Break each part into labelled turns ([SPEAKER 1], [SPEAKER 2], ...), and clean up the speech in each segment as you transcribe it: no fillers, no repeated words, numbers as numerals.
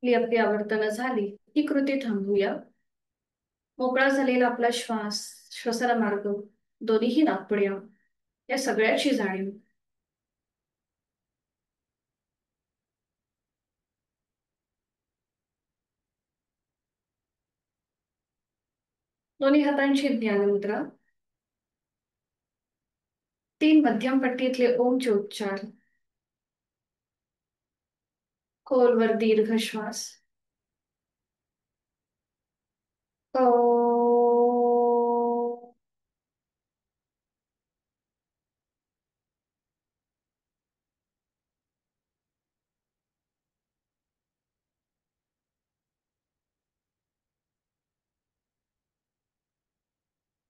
[SPEAKER 1] आपली आवर्तन झाली ही कृती थांबवूया. मोकळा झालेला आपला श्वास, श्वसना मार्ग दोन्हीही नाकपुड्या या सगळ्याची जाणीव. दोन्ही हातांची ज्ञानमुद्रा. 3 मध्यम पट्टीतले ओमचे उच्चार. खोलवर दीर्घ श्वास. ओ.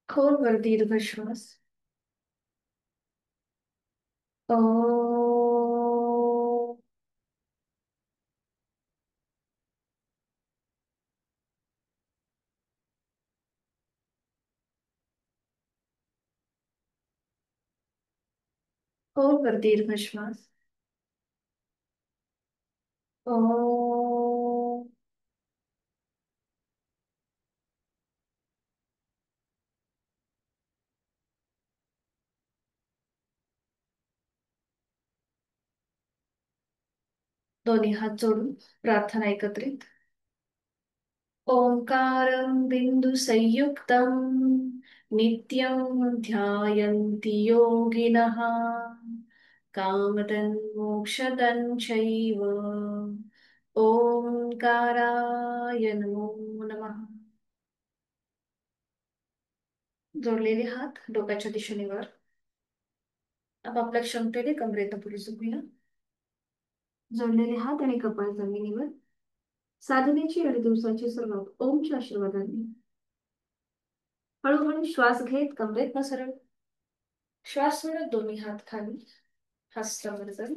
[SPEAKER 1] खोलवर दीर्घ श्वास. ओ. खोलवर दीर्घ श्वास. ओ. दोन्ही हात जोडून प्रार्थना एकत्रित. ओंकारं बिन्दुसंयुक्तं नित्यं ध्यायन्ति योगिनः कामदन् चैव. ओंकाराय नमो नमः. जोडलेले हात डोक्याच्या दिशेने वर. आपापल्या क्षमतेने कमरेत पुढे झुकूया. जोडलेले हात आणि कपाळ जमिनीवर. साधनेची आणि दिवसाची सुरुवात ओमच्या आशीर्वादाने. हळूहळू श्वास घेत कमरेत सरळ. श्वास सोडत दोन्ही हात खाली. हस्तावर जाईल.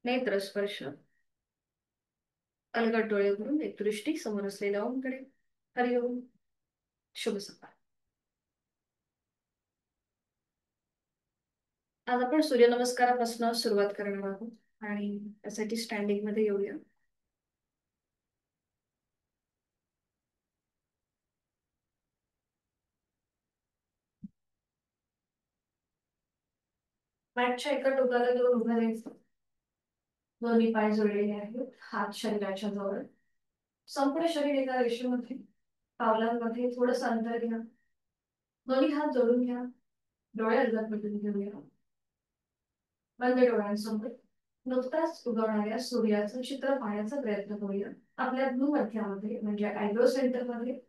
[SPEAKER 1] नेत्र स्पर्श. अलगद डोळे उघडून एक दृष्टी समोर असलेल्या ओमकडे. हरिओम. शुभ सकाळ. आज आपण सूर्यनमस्कारापासून सुरुवात करणार आहोत आणि त्यासाठी स्टँडिंग मध्ये येऊया. मॅटच्या एका टोकाला घेऊन उभं राहायचं. दोन्ही पाय जोडलेले आहेत. हात शरीराच्या जवळ. संपूर्ण शरीर एका रेषेमध्ये. पावलांमध्ये थोडंसं अंतर घ्या. दोन्ही हात जोडून घ्या. डोळे अलगद मिटून घेऊया. बंद डोळ्यांसमोर नुकताच उगवणाऱ्या सूर्याचं चित्र पाहण्याचा प्रयत्न करूया. आपल्या भूमध्यामध्ये म्हणजे आयब्रो सेंटर मध्ये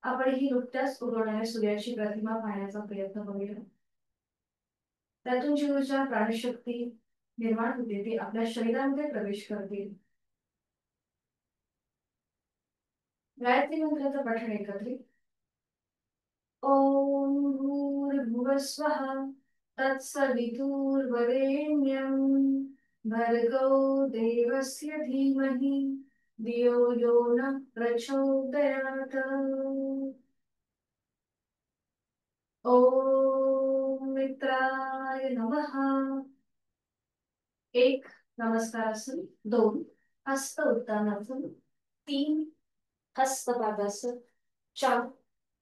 [SPEAKER 1] आपण ही नुकत्याच उगवणाऱ्या सूर्याची प्रतिमा पाहण्याचा प्रयत्न करूया. त्यातून जी ऊर्जा प्राणशक्ती निर्माण होते ती आपल्या शरीरामध्ये प्रवेश करते. गायत्री मंत्राचं पठण एकत्रित. ओम भूर्भुवस्वः तत्सवितुर्वरेण्यं भर्गो देवस्य धीमहि धियो यो नः प्रचोदयात्. ओम मित्राय नमः. 1 नमस्कारासन. 2 हस्त उत्तानासन. 3 हस्तपादासन. 4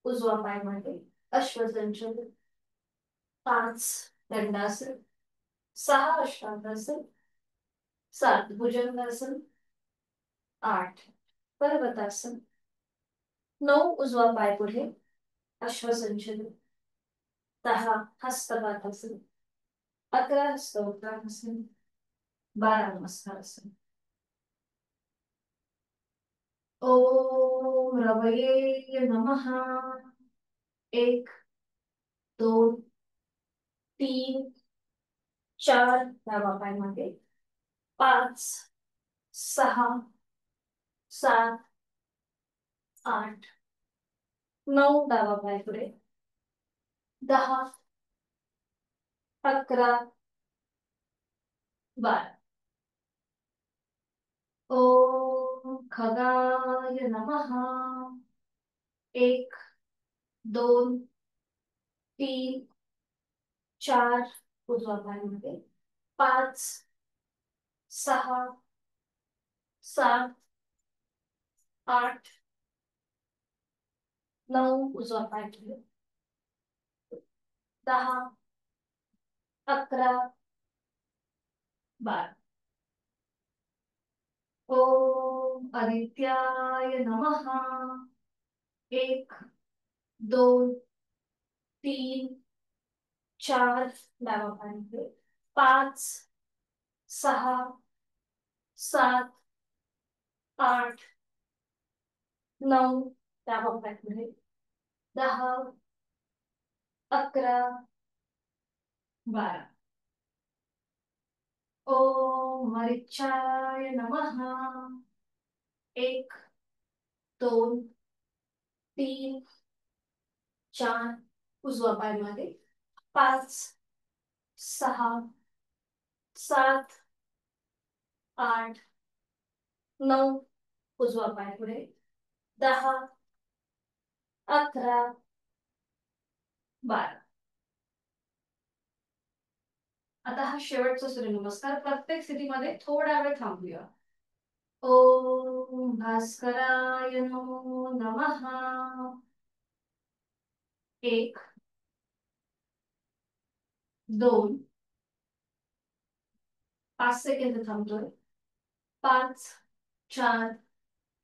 [SPEAKER 1] उजवा पाय मागे अश्वसंचलन. 5 दंडासन. 6 अष्टांगासन. 7 भुजंगासन. 8 पर्वतासन. 9 उजवा पाय पुढे अश्वसंचलन. 10 हस्तपादासन. 11 हस्तोत्तानासन. 12 नमस्कारासन. ओम रवये नमः. 1 2 3 4 डावा पाय मागे. 5 6 7 8 9 डावा पाय पुढे. 10 11 12. ओम खगाय नमः. 1 2 3 4 उजवा पाय मागे. 5 6 7 8 9 उजवा पाय ठेव. 10 11 12. ओम आदित्याय नमः. 1 2 3 4 डावा पाय ठेव. 5 6 7 8 9 डावा पाय ठेव. 10 11 12. ओम मरिचाय नमः. 1 2 3 4 उजवा पाय मागे. 5 6 7 8 9 उजवा पाय पुढे. 10 11 12. आता हा शेवटचा सूर्यनमस्कार. प्रत्येक स्थितीमध्ये थोडा वेळ थांबूया. ओम भास्कराय नमो नमः. 1 2 5 सेकंद थांबतोय. 5 4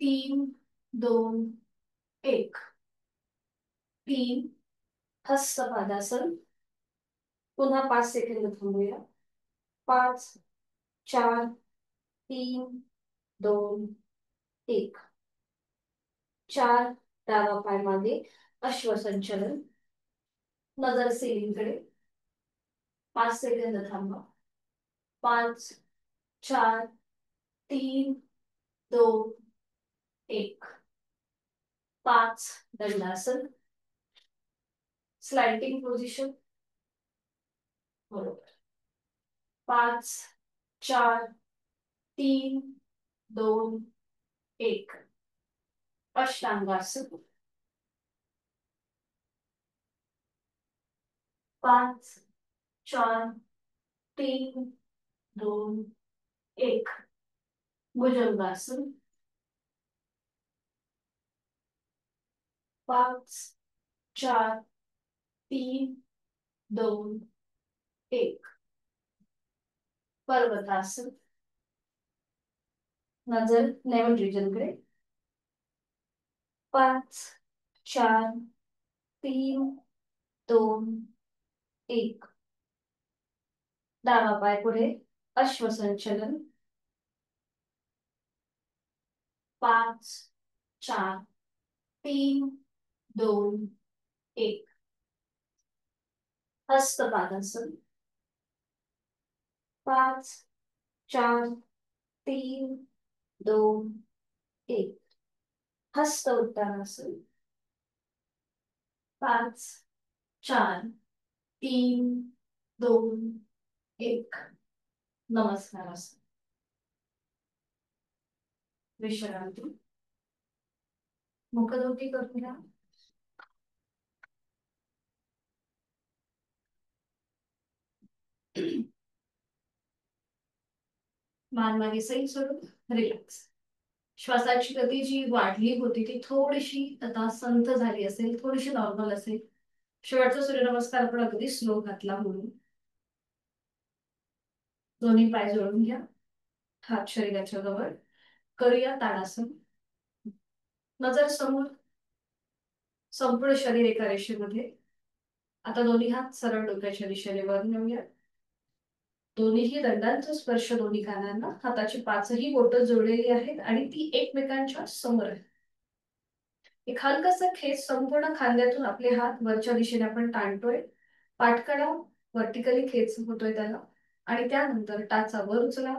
[SPEAKER 1] 3 2 1. 3 हस्तपादासन. पुन्हा 5 सेकंद थांबूया. 5 4 3 2 1. 4 डावा पाय मागे. अश्वसंचलन. नजर सीलिंगकडे. 5 सेकंद थांबा. 5 4 3 2 1. 5 दंडासन. Sliding position. बरोबर. 5 4 3 2 1. अष्टांगासन. 5 4 3 2 1. भुजंगासन. 5 4 3 2 1. पर्वतासन. नजर नेवल रिजनकडे. 5 4 3 2 1. डावा पाय पुढे. अश्वसंचलन. 5 4 3 2 1. हस्तपादासन. 5 4 3 2 1. हस्त उत्तानासन. 5 4 3 2 1. नमस्कारासन. विश्रांती. मुखदोटी करून घ्या. मान मागे सैल सोडून रिलॅक्स. श्वासाची गती जी वाढली होती ती थोडीशी आता संथ झाली असेल, थोडीशी नॉर्मल असेल. शेवटचा सूर्यनमस्कार आपण अगदी स्लो घातला म्हणून. दोन्ही पाय जोडून घ्या. हात शरीराच्या जवळ. करूया ताडासन. नजर समोर. संपूर्ण शरीर एका रेषेमध्ये. आता दोन्ही हात सरळ डोक्याच्या दिशेने वर नेऊया. दोन्हीही दंडांचा स्पर्श दोन्ही कानांना. हाताची 5ही बोटं जोडलेली आहेत आणि ती एकमेकांच्या समोर आहे. एक हलकासा खेच संपूर्ण खांद्यातून आपले हात वरच्या दिशेने आपण ताणतोय. पाठकडा व्हर्टिकली खेच होतोय त्याला. आणि त्यानंतर टाचा वर उचला.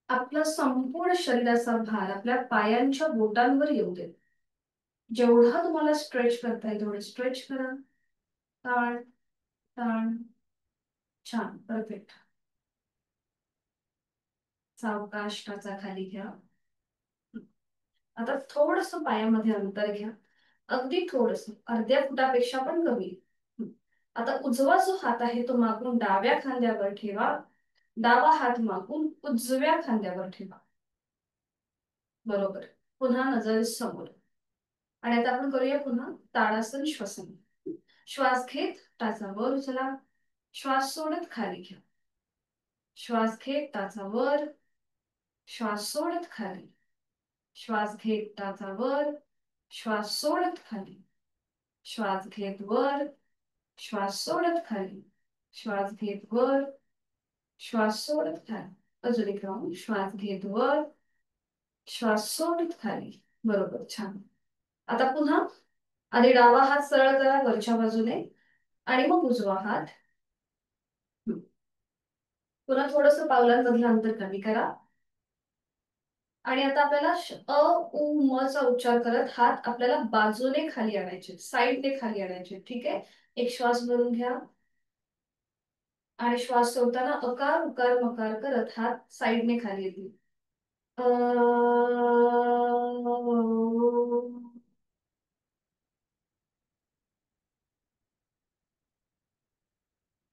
[SPEAKER 1] आपला संपूर्ण शरीराचा भार आपल्या पायांच्या बोटांवर येऊ दे. जेवढा तुम्हाला स्ट्रेच करता येईल तेवढं स्ट्रेच करा. ताण ताण. छान. परफेक्ट. सावकाश टाचा खाली घ्या. आता थोडस पायामध्ये अंतर घ्या. अगदी थोडस. अर्ध्या फुटापेक्षा पण कमी. आता उजवा जो हात आहे तो मागून डाव्या खांद्यावर ठेवा. डावा हात मागून उजव्या खांद्यावर ठेवा. बरोबर. पुन्हा नजर समोर. आणि आता आपण करूया पुन्हा ताडासन श्वसन. श्वास घेत टाचा वर उचला. श्वास सोडत खाली घ्या. श्वास घेत टाचा वर. श्वास सोडत खाली. श्वास घेत टाचा वर. श्वास सोडत खाली. श्वास घेत वर. श्वास सोडत खाली. श्वास घेत वर. श्वास सोडत खाली. अजून एक राऊंड. श्वास घेत वर. श्वास सोडत खाली. बरोबर. छान. आता पुन्हा आधी डावा हात सरळ करा वरच्या बाजूने आणि मग उजवा हात. पुन्हा थोडस पावलांमधलं अंतर कमी करा. आणि आता आपल्याला अ उ म चा उच्चार करत हात आपल्याला बाजूने खाली आणायचे, साईडने खाली आणायचे. ठीक आहे. एक श्वास भरून घ्या आणि श्वास सोडताना अकार उकार मकार करत हात साईडने खाली येतील.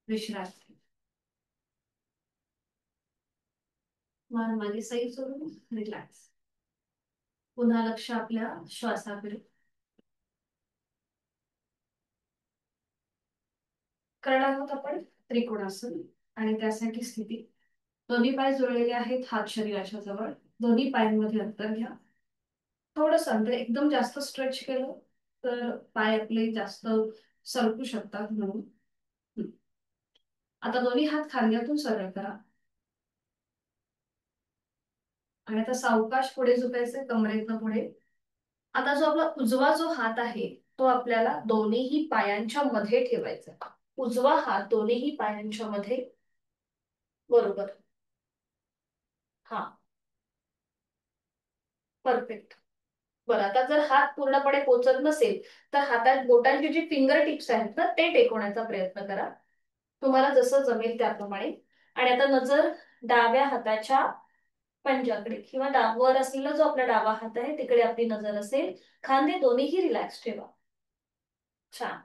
[SPEAKER 1] विश्रांती. मान मागे सही सोडून रिलॅक्स. पुन्हा लक्ष आपल्या श्वासाकडे. करणार आहोत आपण त्रिकोणासन. आणि त्यासाठी स्थिती. दोन्ही पाय जोडलेले आहेत, हात शरीराच्या जवळ. दोन्ही पायांमध्ये अंतर घ्या. थोडंसं अंतर. एकदम जास्त स्ट्रेच केलं तर पाय आपले जास्त सरकू शकतात म्हणून. आता दोन्ही हात खांद्यातून सरळ करा. आणि आता सावकाश पुढे झुकायचे, कमरेतनं पुढे. आता जो आपला उजवा जो हात आहे तो आपल्याला दोन्हीही पायांच्या मध्ये ठेवायचा. उजवा हात दोन्हीही पायांच्या मध्ये. बरोबर. हा. परफेक्ट. बरं. आता जर हात पूर्णपणे पोचत नसेल तर हातात बोटांची जी फिंगर टिप्स आहेत ना ते टेकवण्याचा प्रयत्न करा. तुम्हाला जसं जमेल त्याप्रमाणे. आणि आता नजर डाव्या हाताच्या पंजाकडे किंवा वर असलेला जो आपला डावा हात आहे तिकडे आपली नजर असेल. खांदे दोन्हीही रिलॅक्स ठेवा. छान.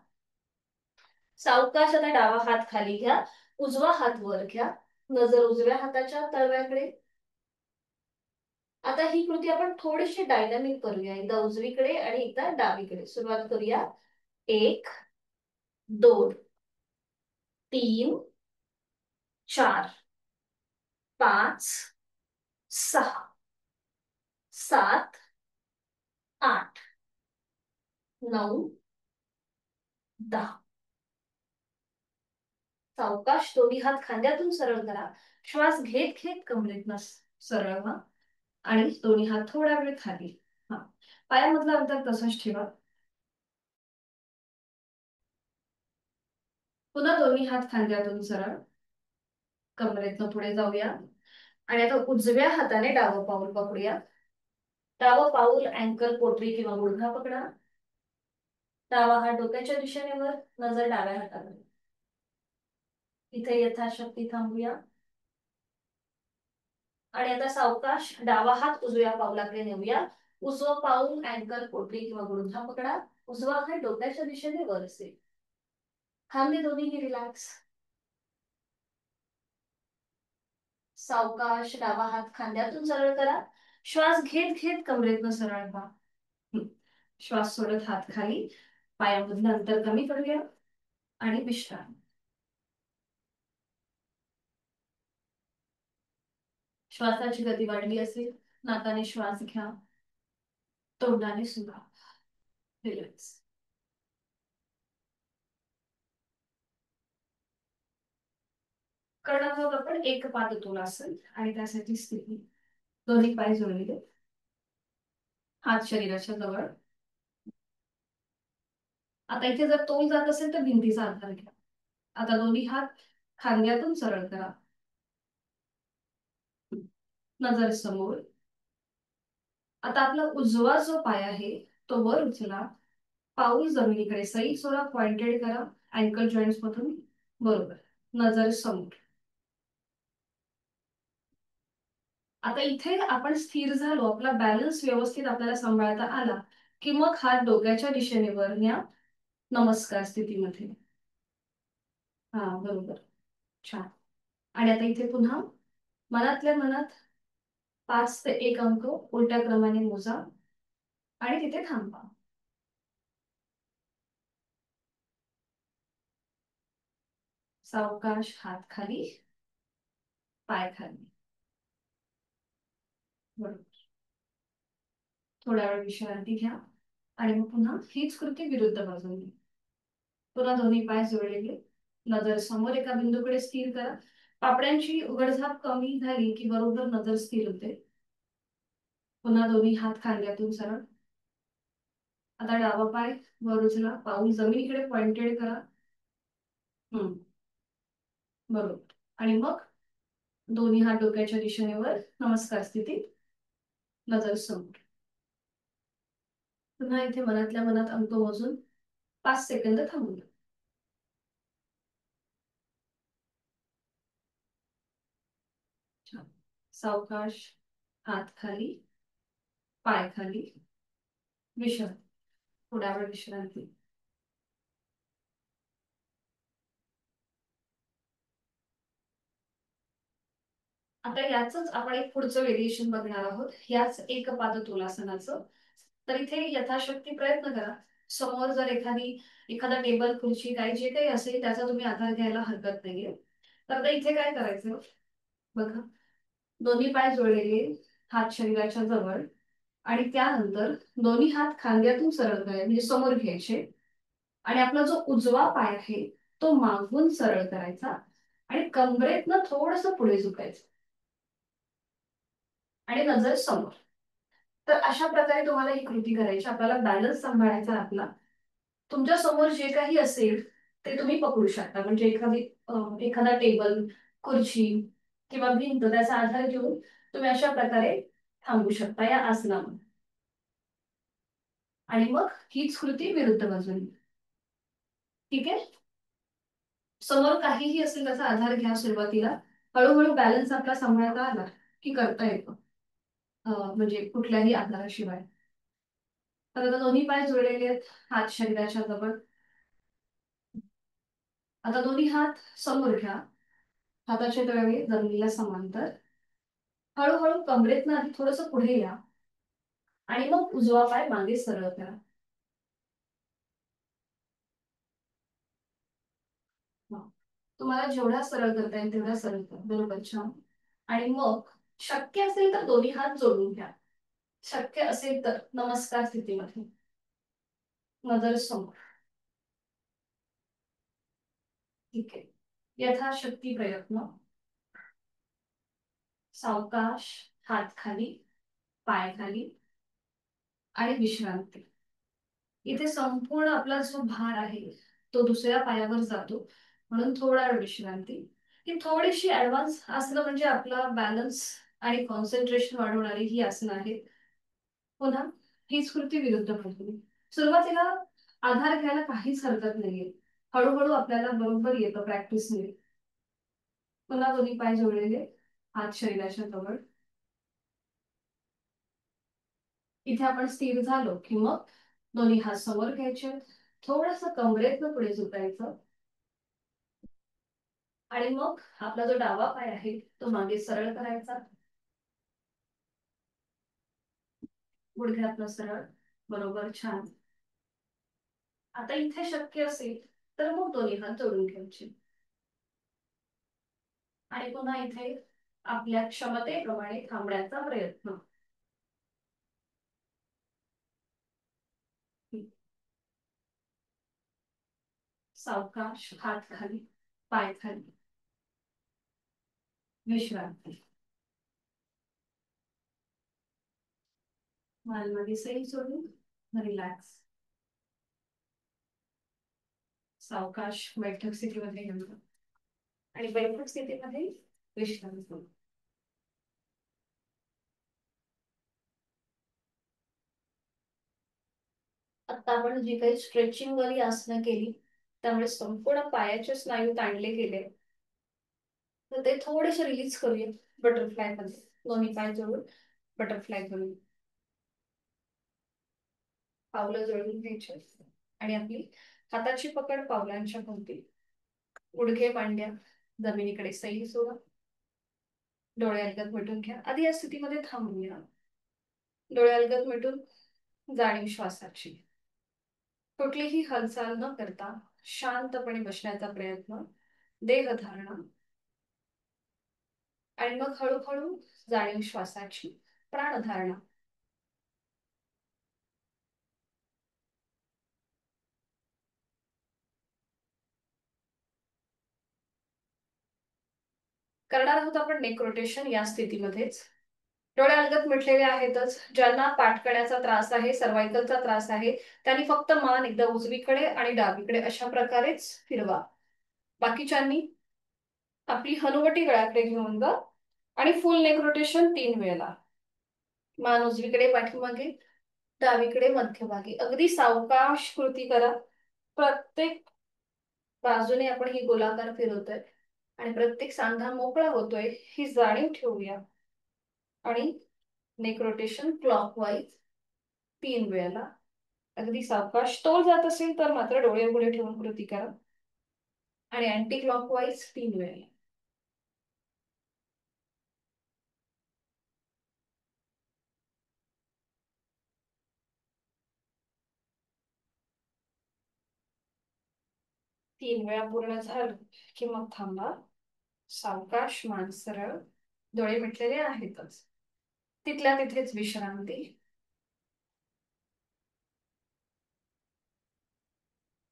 [SPEAKER 1] सावकाश आता डावा हात खाली घ्या. उजवा हात वर घ्या. नजर उजव्या हाताच्या तळव्याकडे. आता ही कृती आपण थोडीशी डायनामिक करूया. एकदा उजवीकडे आणि एकदा डावीकडे. सुरुवात करूया. 1 2 3 4 5 6 7 8 9 10. सावकाश दोन्ही हात खांद्यातून सरळ करा. श्वास घेत घेत कमरेतनं सरळ व्हा. आणि दोन्ही हात थोडा वेळ खाली. हा. पायामधलं अंतर तसंच ठेवा. पुन्हा दोन्ही हात खांद्यातून सरळ. कमरेतनं पुढे जाऊया. आणि आता उजव्या हाताने डावं पाऊल पकडूया. डावं पाऊल अँकल पोटरी किंवा गुडघा पकडा. डावा हात डोक्याच्या दिशेने वर. नजर डाव्या हाताकडे. इथे यथाशक्ती थांबूया. आणि आता सावकाश डावा हात उजव्या पावलाकडे नेऊया. उजवं पाऊल अँकल पोटरी किंवा गुडघा पकडा. उजवा हात डोक्याच्या दिशेने वर असेल. खांदे दोन्हीही रिलॅक्स. सावकाश डावा हात खांद्यातून सरळ करा. श्वास घेत घेत कमरेतनं सरळ व्हा. श्वास सोडत हात खाली. पायामधलं अंतर कमी करूया. आणि विश्राम. श्वासाची गती वाढली असेल नाकाने श्वास घ्या. तोंडाने सुद्धा. रिलॅक्स. करणार आहोत आपण एक पादतोलासन. आणि त्यासाठी स्थिती. दोन्ही पाय जोडलेले. हात शरीराच्या जवळ. आता इथे जर तोल जात असेल तर भिंतीचा आधार घ्या. आता दोन्ही हात खांद्यातून सरळ करा. नजर समोर. आता आपला उजवा जो पाय आहे तो वर उचला. पाऊल जमिनीकडे सई सोडा. पॉइंटेड करा अँकल जॉईंट्स मधून. बरोबर. नजर समोर. आता इथे आपण स्थिर झालो, आपला बॅलन्स व्यवस्थित आपल्याला सांभाळता आला की मग हात डोक्याच्या दिशेने वर न्या. नमस्कार स्थितीमध्ये. हा. बरोबर. छान. आणि आता इथे पुन्हा मनातल्या मनात 5 ते 1 अंक उलट्या क्रमाने मोजा आणि तिथे थांबा. सावकाश हात खाली, पाय खाली. बरोबर. थोड्या वेळ विश्रांती घ्या आणि मग पुन्हा हीच कृती विरुद्ध बाजूने. पुन्हा दोन्ही पाय जोडलेले, नजर समोर एका बिंदूकडे स्थिर करा. पापड्यांची उघडझाप कमी झाली की बरोबर नजर स्थिर होते. पुन्हा दोन्ही हात खांद्यातून सरळ. आता डावा पाय वर उचला, पाऊल जमिनीकडे पॉइंटेड करा. हम्म. बरोबर. आणि मग दोन्ही हात डोक्याच्या दिशेने वर, नमस्कार स्थितीत, नजर समोर. पुन्हा इथे मनातल्या मनात अंक मोजून 5 सेकंद थांबूया. छान. सावकाश हात खाली, पाय खाली, विश्रांती. थोड्या वेळ विश्रांती. आता याच आपण एक पुढचं व्हेरिएशन बघणार आहोत, याच एक पाद तुलासनाचं. तर इथे यथाशक्ती प्रयत्न करा. समोर जर एखादा टेबल, खुर्ची, काही जे काही असेल त्याचा तुम्ही आधार घ्यायला हरकत नाहीये. तर आता इथे काय करायचं बघा, दोन्ही पाय जोडलेले, हात शरीराच्या जवळ, आणि त्यानंतर दोन्ही हात खांद्यातून सरळ करायचे, म्हणजे समोर घ्यायचे. आणि आपला जो उजवा पाय आहे तो मागून सरळ करायचा आणि कमरेतनं थोडस पुढे झुकायचं आणि नजर समोर. तर अशा प्रकारे तुम्हाला ही कृती करायची. आपल्याला बॅलन्स सांभाळायचा आपला. तुमच्या समोर जे काही असेल ते तुम्ही पकडू शकता. म्हणजे एखादा टेबल, खुर्ची किंवा भिंत, त्याचा आधार घेऊन तुम्ही अशा प्रकारे थांबू शकता या आसनामध्ये. आणि मग हीच कृती विरुद्ध बाजूने. ठीक आहे. समोर काहीही असेल त्याचा आधार घ्या सुरुवातीला. हळूहळू बॅलन्स आपला सांभाळता आला की करता येतो, म्हणजे कुठल्याही आधाराशिवाय. तर आता दोन्ही पाय जोडलेले आहेत, हात शरीराच्या जवळ. आता दोन्ही हात समोर घ्या, हाताचे तळवे जमिनीला समांतर. हळूहळू कमरेतनं आधी थोडस पुढे या आणि मग उजवा पाय मागे सरळ करा. हा. तुम्हाला जेवढा सरळ करता येईल तेवढा सरळ करा. बरोबर, छान. आणि मग शक्य असेल तर दोन्ही हात जोडून घ्या. शक्य असेल तर नमस्कार स्थितीमध्ये, नजर समोर. ठीक आहे. यथाशक्ती प्रयत्न. सावकाश हात खाली, पाय खाली आणि विश्रांती. इथे संपूर्ण आपला जो भार आहे तो दुसऱ्या पायावर जातो, म्हणून थोडा वेळ विश्रांती. ही थोडीशी ऍडव्हान्स आसनं, म्हणजे आपला बॅलन्स आणि कॉन्सन्ट्रेशन वाढवणारी ही आसनं आहेत. पुन्हा हीच कृती विरुद्ध बाजूने. सुरुवातीला आधार घ्यायला काहीच हरकत नाहीये. हळूहळू आपल्याला बरोबर येतं प्रॅक्टिसने. पुन्हा दोन्ही पाय जोडलेले, हात शरीराच्या जवळ. इथे आपण स्थिर झालो की मग दोन्ही हात समोर घ्यायचे, थोडस कमरेतनं पुढे झुकायचं. आणि मग आपला जो डावा पाय आहे तो मागे सरळ करायचा, गुडघ्यातनं सरळ. बरोबर, छान. आता इथे शक्य असेल तर मग दोन्ही हात जोडून घ्यायचे आणि पुन्हा इथे आपल्या क्षमतेप्रमाणे थांबण्याचा प्रयत्न. सावकाश हात खाली, पाय खाली, विश्रांती. मानमध्ये सैल सोडून रिलॅक्स. सावकाश बैठक स्थितीमध्ये घेऊन आणि बैठक स्थितीमध्ये विश्रांती. आता आपण जी काही स्ट्रेचिंग वाली आसनं केली त्यामुळे संपूर्ण पायाचे स्नायू ताणले गेले, तर ते थोडेसे रिलीज करूया. बटरफ्लाय मध्ये दोन्ही पाय जोडून बटरफ्लाय करूया. पावलं जोडून घ्यायची आणि आपली हाताची पकड पावलांच्या भोवती, गुडघे मांड्या जमिनीकडे सैल सोडा. डोळे अलगद मिटून घ्या. आधी या स्थितीमध्ये थांबूया. डोळे अलगद मिटून जाणीव श्वासाची. कुठलीही हालचाल न करता शांतपणे बसण्याचा प्रयत्न. देहधारणा. आणि मग हळूहळू जाणीव श्वासाची प्राणधारणा. करणार आहोत आपण नेक रोटेशन या स्थितीमध्येच. डोळे अलगद मिटलेले आहेतच. ज्यांना पाठकण्याचा त्रास आहे, सर्वायकलचा त्रास आहे, त्यांनी फक्त मान एकदा उजवीकडे आणि डावीकडे अशा प्रकारेच फिरवा. बाकीच्यांनी आपली हनुवटी गळ्याकडे घेऊन जा आणि फुल नेक रोटेशन 3 वेळेला. मान उजवीकडे पाठीमागे, डावीकडे मध्यभागी. अगदी सावकाश कृती करा. प्रत्येक बाजूने आपण ही गोलाकार फिरवतोय आणि प्रत्येक सांधा मोकळा होतोय ही जाणीव ठेवूया. आणि नेक रोटेशन क्लॉकवाईज 3 वेळेला. अगदी सावकाश. तोल जात असेल तर मात्र डोळे उघडे ठेवून कृती करा. आणि अँटी क्लॉकवाईज 3 वेळेला. तीन वेळा पूर्ण झालं की मग थांबा. सावकाश, मान सरळ, डोळे मिटलेले आहेतच. तिथल्या तिथेच विश्रांती.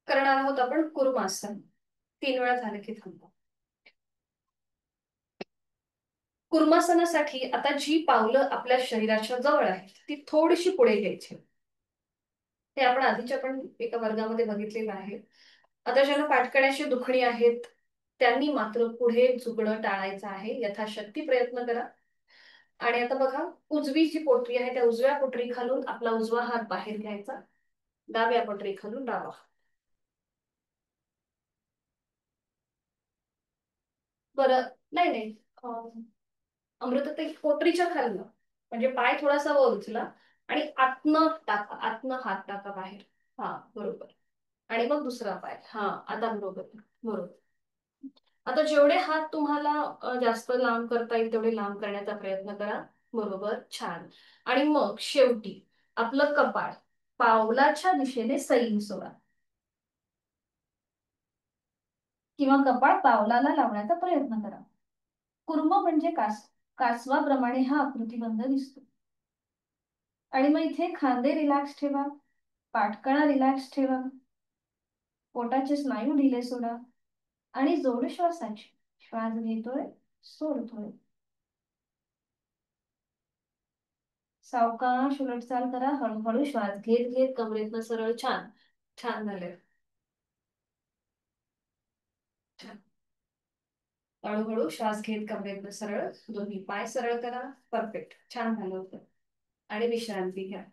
[SPEAKER 1] करणार आहोत आपण कुर्मासन. 3 वेळा झालं की थांबा. कुर्मासनासाठी आता जी पावलं आपल्या शरीराच्या जवळ आहेत ती थोडीशी पुढे घ्यायची. ते आपण आधीच्या पण एका वर्गामध्ये बघितलेलं आहे. आता ज्यांना पाठकण्याची दुखणी आहेत त्यांनी मात्र पुढे झुकणं टाळायचं आहे. यथाशक्ती प्रयत्न करा. आणि आता बघा, उजवी जी पोटरी आहे त्या उजव्या पोटरी खालून आपला उजवा हात बाहेर घ्यायचा. डाव्या पोटरी खालून डावा. बरं. नाही नाही. अमृता ते पोटरीच्या खालनं म्हणजे पाय थोडासा वर उचला आणि आतनं टाका. आतनं हात टाका बाहेर. हा बरोबर. आणि मग दुसरा पाय. हा आता बरोबर. बरोबर. आता जेवढे हात तुम्हाला जास्त लांब करता येईल तेवढे लांब करण्याचा प्रयत्न करा. बरोबर. छान. आणि मग शेवटी आपलं कपाळ पावलाच्या दिशेने सैल सोडा किंवा कपाळ पावलाला लावण्याचा प्रयत्न करा. कुर्म म्हणजे कासवाप्रमाणे हा आकृतिबंध दिसतो. आणि मग इथे खांदे रिलॅक्स ठेवा. पाठकणा रिलॅक्स ठेवा. पोटाचे स्नायू ढिले सोडा आणि जोड श्वासाची. श्वास घेतोय, सोडतोय. सावकाश उलटचाल करा. हळूहळू श्वास घेत घेत कमरेतनं सरळ. छान. छान झाले. छान. हळूहळू श्वास घेत कमरेतनं सरळ. दोन्ही पाय सरळ करा. परफेक्ट. छान झालं होतं. आणि विश्रांती घ्या.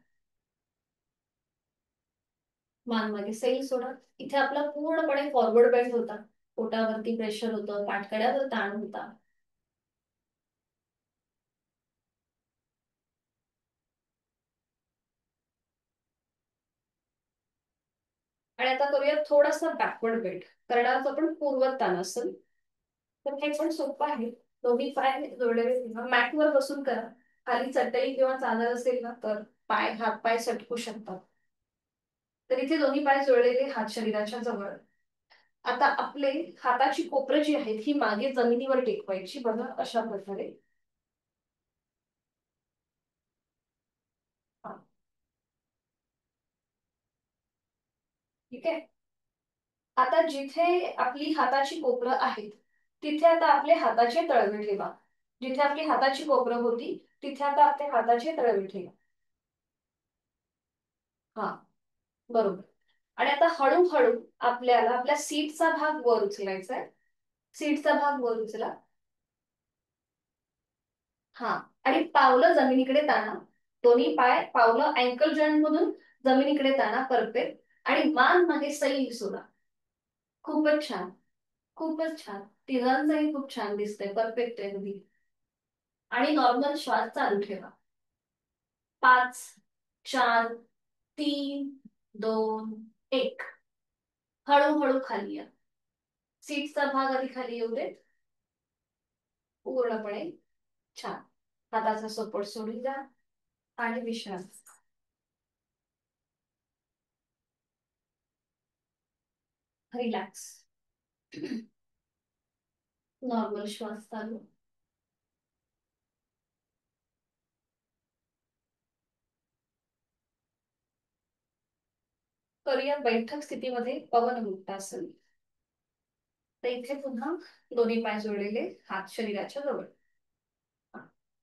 [SPEAKER 1] मान मागे सैल सोडा. इथे आपला पूर्णपणे फॉरवर्ड बेंड होता. पोटावरती प्रेशर होतं. पाठकड्यावर ताण होता. आणि आता करूया थोडासा बॅकवर्ड बेंड. करणार आपण पूर्वतानासन. तर हे पण सोपं आहे. दोन्ही पाय जोडलेले मॅटवर बसून करा. खाली चटई किंवा चादर असेल ना तर हात पाय सटकू शकतात. तर इथे दोन्ही पाय जोडलेले, हात शरीराच्या जवळ. आता आपले हाताची कोपरं जी आहेत ही मागे जमिनीवर टेकवायची. बघा अशा प्रकारे. हा. ठीक आहे. आता जिथे आपली हाताची कोपरं आहेत तिथे आता आपले हाताचे तळवे ठेवा. जिथे आपली हाताची कोपरं होती तिथे आता आपले हाताचे तळवे ठेवा. हा बरोबर. आणि आता हळूहळू आपल्याला आपल्या सीटचा भाग वर उचलायचा आहे. सीटचा भाग वर उचला. हा. आणि पावलं जमिनीकडे ताणा. दोन्ही पाय पावलं अँकल जॉईंट मधून जमिनीकडे ताणा. परफेक्ट. आणि मान मागे सैल सोडा. खूपच छान. खूपच छान. तिघांचंही खूप छान दिसतंय. परफेक्ट आहे अगदी. आणि नॉर्मल श्वास चालू ठेवा. 5 4 3 2 1. हळूहळू खाली या. सीटचा भाग आधी खाली येऊ देत पूर्णपणे. छान. हाताचा सपोर्ट सोडून द्या आणि विश्रांती. रिलॅक्स. नॉर्मल श्वास चालू. करूया बैठक स्थितीमध्ये पवन मुक्तासन. तर इथे पुन्हा दोन्ही पाय जोडलेले, हात शरीराच्या जवळ.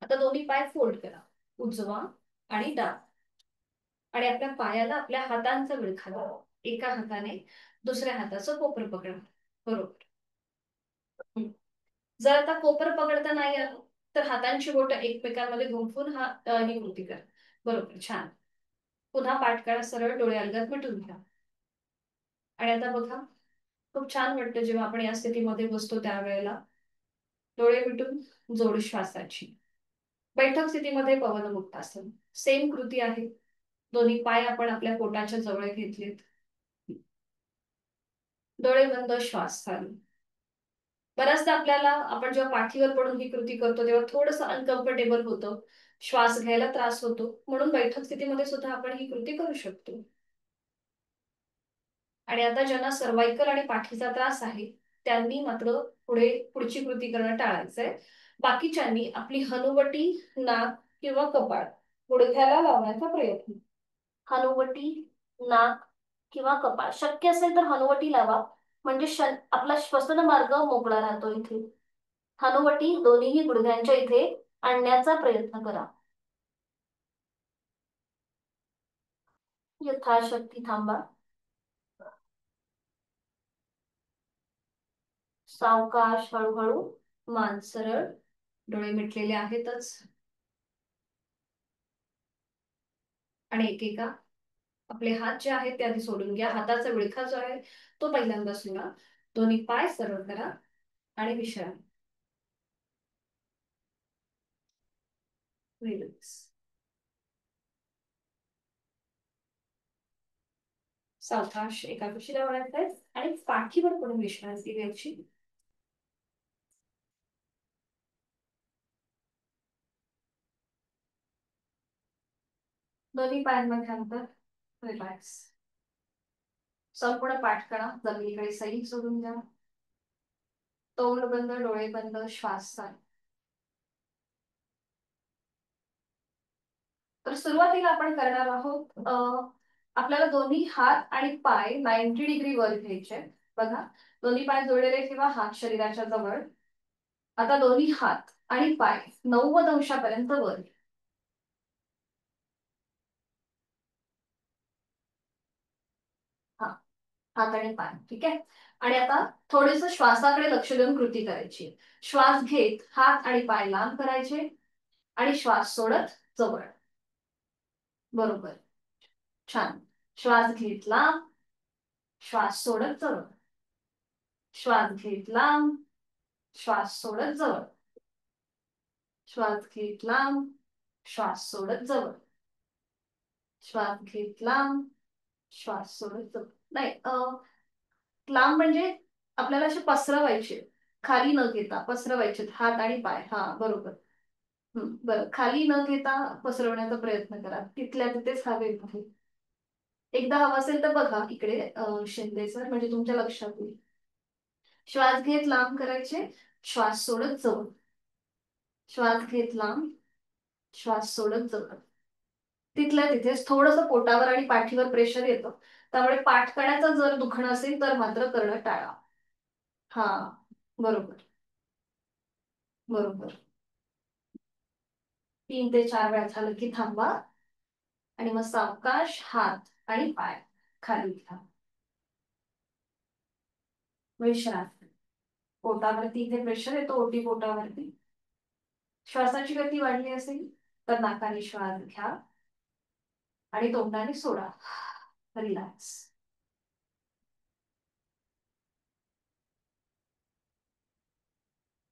[SPEAKER 1] आता दोन्ही पाय फोल्ड करा, उजवा आणि डावा. आणि आपल्या पायाला आपल्या हातांचा विळखा लावा. एका हाताने दुसऱ्या हाताचं कोपर पकडा. बरोबर. जर आता कोपर पकडता नाही आलं तर हातांची बोट एकमेकांमध्ये गुंफून ही कृती करा. बरोबर, छान. पुन्हा पाठ काढा सरळ, डोळे अलगद मिटून घ्या. आणि आता बघा, खूप छान वाटतं जेव्हा आपण या स्थितीमध्ये बसतो त्यावेळेला. डोळे मिटून जोड श्वासाची. बैठक स्थितीमध्ये पवनमुक्तासन. सेम कृती आहे. दोन्ही पाय आपण आपल्या पोटाच्या जवळ घेतलेत. डोळे बंद, श्वास चालू. बऱ्याचदा आपल्याला, आपण जेव्हा पाठीवर पडून ही कृती करतो तेव्हा थोडंसं अनकम्फर्टेबल होतं, श्वास घ्यायला त्रास होतो. म्हणून बैठक स्थितीमध्ये सुद्धा आपण ही कृती करू शकतो. आणि आता ज्यांना सर्वायकल आणि पाठीचा त्रास आहे त्यांनी मात्र पुढची कृती करणं टाळायचंय. बाकीच्यांनी आपली हनुवटी, नाक किंवा कपाळ गुडघ्याला लावण्याचा प्रयत्न. हनुवटी, नाक किंवा कपाळ. शक्य असेल तर हनुवटी लावा, म्हणजे आपला श्वसन मार्ग मोकळा राहतो. इथे हनुवटी दोन्हीही गुडघ्यांच्या इथे आणण्याचा प्रयत्न करा. यथाशक्ती थांबा. सावकाश, हळूहळू, मान सरळ, डोळे मिटलेले आहेतच. आणि एकेका आपले हात जे आहेत ते आधी सोडून घ्या. हाताचा विळखा जो आहे तो पहिल्यांदा सोडा. दोन्ही पाय सरळ करा आणि विश्राम. रिलॅक्स. सावकाश एका कुशीला वळायचंय आणि पाठीवर पडून विश्रांती घ्यायची. दोन्ही पायांमध्ये अंतर. रिलॅक्स. संपूर्ण पाठ करा, जमिनीकडे सैल सोडून द्या. तोंड बंद, डोळे बंद, श्वास चालू. तर सुरुवातीला आपण करणार आहोत, आपल्याला दोन्ही हात आणि पाय 90 डिग्री वर घ्यायचे. बघा, दोन्ही पाय जोडलेले किंवा हात शरीराच्या जवळ. आता दोन्ही हात आणि पाय 90 अंशापर्यंत वर. हा, हात आणि पाय, ठीक आहे. आणि आता थोडेस श्वासाकडे लक्ष देऊन कृती करायची. श्वास घेत हात आणि पाय लांब करायचे आणि श्वास सोडत जवळ. बरोबर, छान. श्वास घेतला, श्वास सोडत जवळ. श्वास घेत लांब, श्वास सोडत जवळ. श्वास घेत लांब, श्वास सोडत जवळ. श्वास घेत लांब, श्वास सोडत जवळ. नाही, लांब म्हणजे आपल्याला असे पसरवायचे, खाली न घेता पसरवायचे हात आणि पाय. हा, बरोबर. बरं, खाली न घेता पसरवण्याचा प्रयत्न करा, तिथल्या तिथेच हवे आहे. एकदा हवं असेल तर बघा इकडे, शिंदे सर, म्हणजे तुमच्या लक्षात येईल. श्वास घेत लांब करायचे, श्वास सोडत जवळ. श्वास घेत लांब, श्वास सोडत जवळ. तिथल्या तिथेच थोडस पोटावर आणि पाठीवर प्रेशर येतं, त्यामुळे पाठ करण्याचं जर दुखणं असेल तर मात्र करणं टाळा. हा, बरोबर, बरोबर. 3 ते 4 वेळा झालं की थांबा आणि मग सावकाश हात आणि पाय खाली घ्या. विश्रांती. पोटावरती इथे प्रेशर येतो, ओटी पोटावरती. श्वासाची गती वाढली असेल तर नाकाने श्वास घ्या आणि तोंडाने सोडा. रिलॅक्स.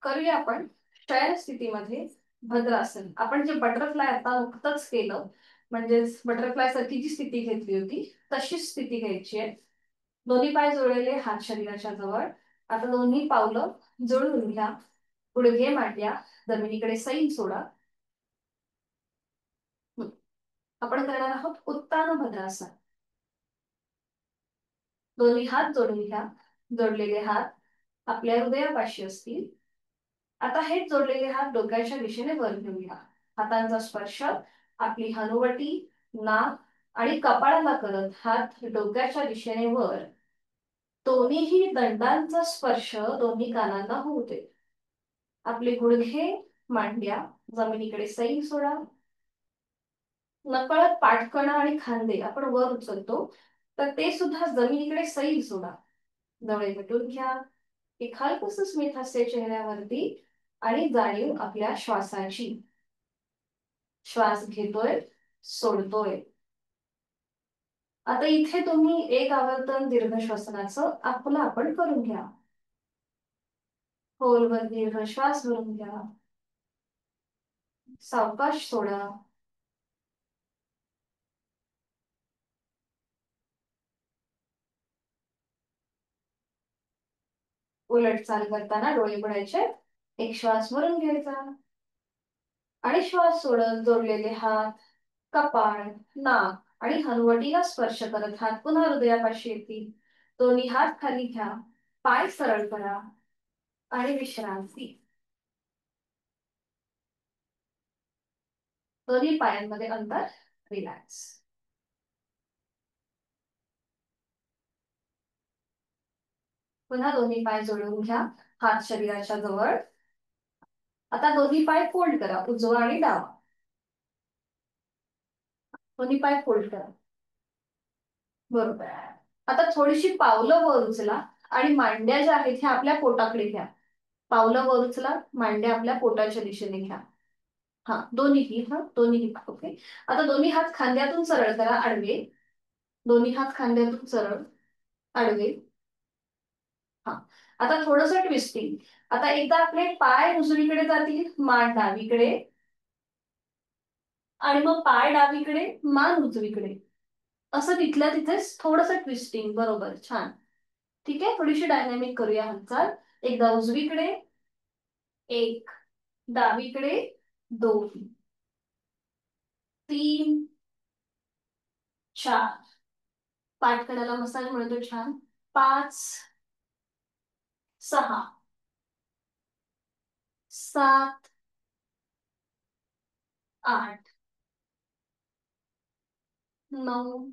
[SPEAKER 1] करूया आपण शयन स्थितीमध्ये भद्रासन. आपण जे बटरफ्लाय आता नुकतंच केलं, म्हणजेच बटरफ्लाय सारखी जी स्थिती घेतली होती तशीच स्थिती घ्यायची आहे. दोन्ही पाय जोडलेले, हात शरीराच्या जवळ. आता दोन्ही पावलं जुळवून घ्या. गुडघे मांड्या जमिनीकडे सैल सोडा. आपण करणार आहोत उत्तान भद्रासन. दोन्ही हात जोडून घ्या. जोडलेले हात आपल्या हृदयापाशी असतील. आता हेच जोडलेले हात डोक्याच्या दिशेने वर घेऊन घ्या. हातांचा स्पर्श आपली हनुवटी, नाक आणि कपाळाला करत हात डोक्याच्या दिशेने वर. दोन्हीही दंडांचा स्पर्श दोन्ही कानांना होऊ दे. आपले गुडघे मांड्या जमिनीकडे सैल सोडा. नकळत पाठकणा आणि खांदे आपण वर उचलतो, तर ते सुद्धा जमिनीकडे सैल सोडा. डोळे मिटून घ्या. एक हलकस स्मित हास्य चेहऱ्यावरती आणि जाणीव आपल्या श्वासाची. श्वास घेतोय, सोडतोय. आता इथे तुम्ही एक आवर्तन दीर्घ श्वसनाचं आपलं आपण करून घ्या. खोलवर दीर्घ श्वास भरून घ्या. सावकाश सोडा. उलट चाल करताना डोळे उघडायचे. एक श्वास भरून घ्यायचा आणि श्वास सोडत जोडलेले हात कपाळ, नाक आणि हनुवटीला स्पर्श करत हात पुन्हा हृदयापाशी येतील. दोन्ही हात खाली घ्या. पाय सरळ करा आणि विश्रांती. दोन्ही पायांमध्ये अंतर. रिलॅक्स. पुन्हा दोन्ही पाय जोडून घ्या. हात शरीराच्या जवळ. आता दोन्ही पाय फोल्ड करा, उजवा आणि डावा. दोन्ही पाय फोल्ड करा. बरोबर. आता थोडीशी पावलं वर उचला आणि मांड्या ज्या आहेत ह्या आपल्या पोटाकडे घ्या. पावलं वर उचला, मांड्या आपल्या पोटाच्या दिशेने घ्या. हा दोन्हीही. हा दोन्हीही. ओके. आता दोन्ही हात खांद्यातून सरळ करा, आडवे. दोन्ही हात खांद्यातून सरळ, आडवे. हा. आता थोडस ट्विस्टिंग. आता एकदा आपले पाय उजवीकडे जातील, मान डावीकडे, आणि मग पाय डावीकडे, मान उजवीकडे. असं तिथल्या तिथेच थोडस ट्विस्टिंग. बरोबर, छान. ठीक आहे. थोडीशी डायनॅमिक करूया हालचाल. एकदा उजवीकडे, एक. डावीकडे, दोन. तीन, चार. पाठकड्याला मसाज मिळतो छान. पाच, सहा, सात, आठ, नऊ,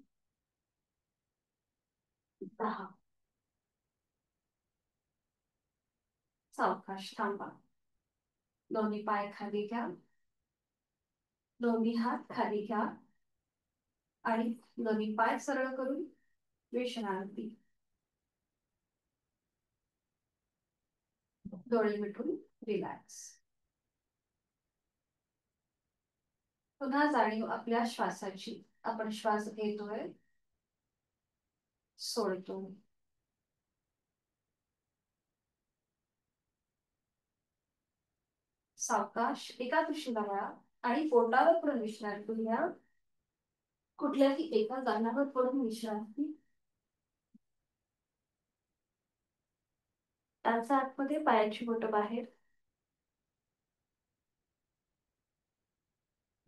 [SPEAKER 1] 10. सावकाश थांबा. दोन्ही पाय खाली घ्या. दोन्ही हात खाली घ्या आणि दोन्ही पाय सरळ करून विश्रांती. डोळे मिटून रिलॅक्स. पुन्हा जाणीव आपल्या श्वासाची. आपण श्वास घेतोय, सोडतो. सावकाश एका दिशेला वळा आणि पोटावर पडून विश्रांती घ्या. कुठल्याही एका जागेवर पडून विश्रांती. टाचा आतमध्ये, पायाची बोटं बाहेर.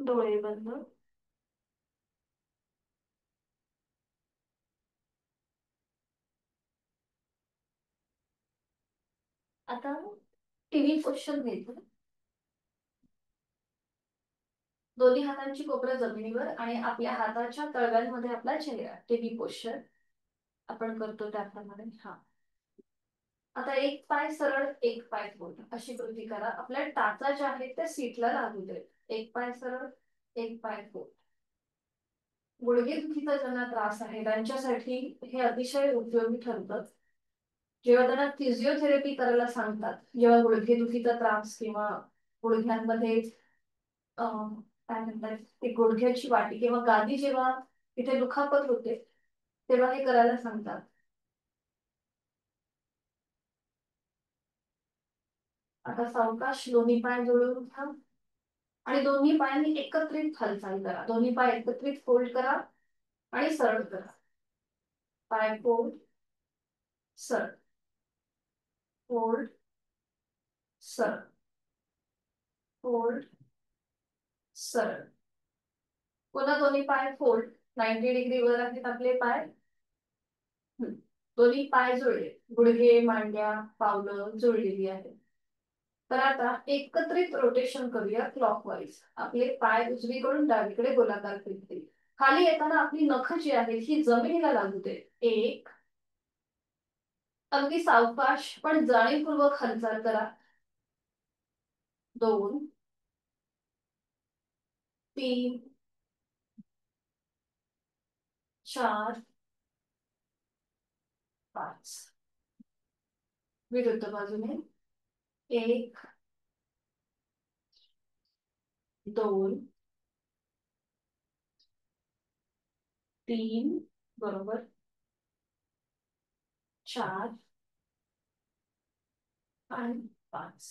[SPEAKER 1] डोळे बंद. आता टीव्ही पोश्चर घ्यायचं. दोन्ही हातांची कोपरं जमिनीवर आणि आपल्या हाताच्या तळव्यांमध्ये आपला चेहरा. टीव्ही पोश्चर आपण करतो त्याप्रमाणे. हा. आता एक पाय सरळ, एक पाय फोल्ड अशी कृती करा. आपल्या टाचा ज्या आहेत त्या सीटला लागू देत. एक पाय सरळ, एक पाय फोल्ड. गुडघेदुखीचा ज्यांना त्रास आहे त्यांच्यासाठी हे अतिशय उपयोगी ठरतं. जेव्हा त्यांना फिजिओथेरपी करायला सांगतात, जेव्हा गुडघेदुखीचा त्रास किंवा गुडघ्यांमध्ये काय म्हणतात ते गुडघ्याची वाटी किंवा गादी जेव्हा तिथे दुखापत होते, तेव्हा हे करायला सांगतात. आता सावकाश दोन्ही पाय जोडून घ्या आणि दोन्ही पायांनी एकत्रित हालचाल करा. दोन्ही पाय एकत्रित फोल्ड करा आणि सरळ करा. पाय फोल्ड, सरळ, फोल्ड, सरळ. फोल्ड, सरळ. पुन्हा दोन्ही पाय फोल्ड. 90 डिग्री वर आहेत आपले पाय. दोन्ही पाय जुळले, गुडघे मांड्या पावलं जुळलेली आहेत. तर आता एकत्रित रोटेशन करूया क्लॉकवाईज. आपले पाय उजवीकडून डावीकडे गोलाकार फिरतील. खाली येताना आपली नख जी आहेत ही जमिनीला लागू दे. एक, अगदी सावकाश पण जाणीवपूर्वक हालचाल करा. दोन, तीन, चार, पाच. विरुद्ध बाजूने. एक, दोन, तीन, बरोबर, चार आणि पाच.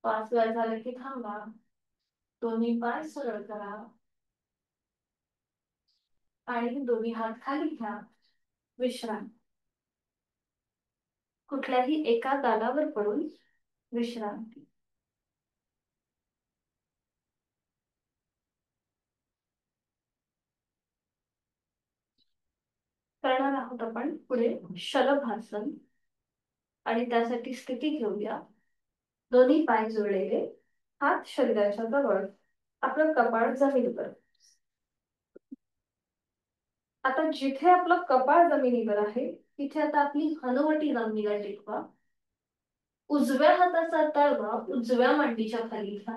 [SPEAKER 1] पाच वेळा झाले की थांबा. दोन्ही पाय सरळ करा आणि दोन्ही हात खाली घ्या. विश्रांती. कुठल्याही एका गालावर पडून विश्रांती. करणार आहोत आपण पुढे शलभासन. आणि त्यासाठी स्थिती घेऊया. दोन्ही पाय जुळलेले, हात शरीराच्या जवळ, आपलं कपाळ जमिनीवर. आता जिथे आपलं कपाळ जमिनीवर आहे तिथे आता आपली हनुवटी जमिनीला टेकवा. उजव्या हाताचा तळवा उजव्या मांडीच्या खाली घ्या.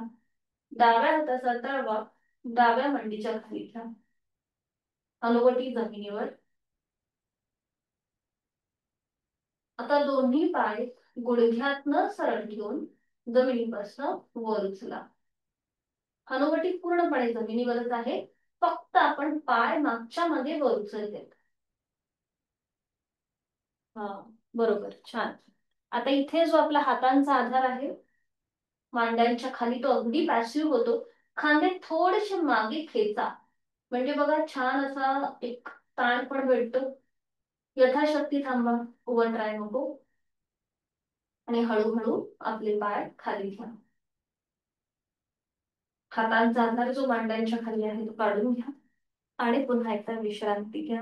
[SPEAKER 1] डाव्या हाताचा तळवा डाव्या मांडीच्या खाली घ्या. हनुवटी जमिनीवर. आता दोन्ही पाय गुडघ्यातनं सरळ घेऊन जमिनीपासून वर उचला. हनुवटी पूर्णपणे जमिनीवरच आहे, फक्त आपण पाय मागच्या मध्ये वर उचलले. हा, बरोबर, छान. आता इथे जो आपला हातांचा आधार आहे मांड्यांच्या खाली, तो अगदी पॅसिव्ह होतो. खांदे थोडेसे मागे खेचा, म्हणजे बघा छान असा एक ताण पण भेटतो. यथाशक्ती थांबा, ओव्हर ट्राय नको. आणि हळूहळू आपले पाय खाली घ्या. हातांचा आधार जो मांड्यांच्या खाली आहे तो काढून घ्या आणि पुन्हा एकदा विश्रांती घ्या.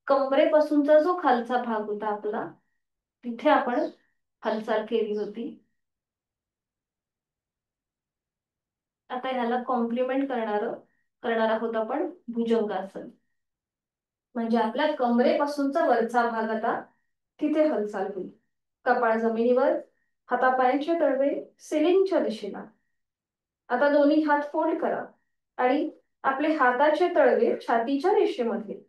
[SPEAKER 1] कमरेपासूनचा जो खालचा भाग होता आपला, तिथे आपण हालचाल केली होती. आता ह्याला कॉम्प्लिमेंट करणार आहोत आपण भुजंगासन. म्हणजे आपल्या कमरेपासूनचा वरचा भाग आता तिथे हालचाल होईल. कपाळ जमिनीवर, हातापायांचे तळवे सिलिंगच्या दिशेला. आता दोन्ही हात फोल्ड करा आणि आपले हाताचे तळवे छातीच्या रेषेमध्ये.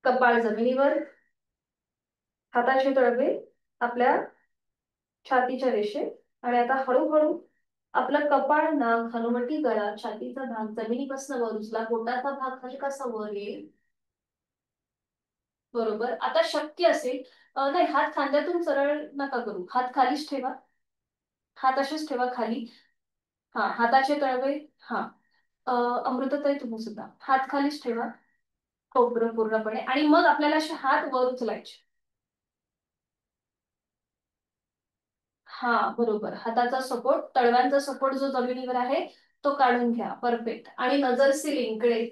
[SPEAKER 1] कपाळ जमिनीवर, हाताचे तळवे आपल्या छातीच्या रेषेत. आणि आता हळूहळू आपलं कपाळ, नाक, हनुवटी, गळा, छातीचा भाग जमिनीपासून वर उचला. पोटाचा भाग हलकासा वर येईल. बरोबर. आता शक्य असेल, नाही, हात खांद्यातून सरळ नका करू, हात खालीच ठेवा. हात असेच ठेवा खाली. हा, हाताचे तळवे. हा, अमृताताई तुम्ही सुद्धा हात खालीच ठेवा, कोपरून पूर्णपणे. आणि मग आपल्याला असे हात वर उचलायचे. हा, बरोबर. हाताचा सपोर्ट, तळव्यांचा सपोर्ट जो जमिनीवर आहे तो काढून घ्या. परफेक्ट. आणि नजर सिलिंगकडे.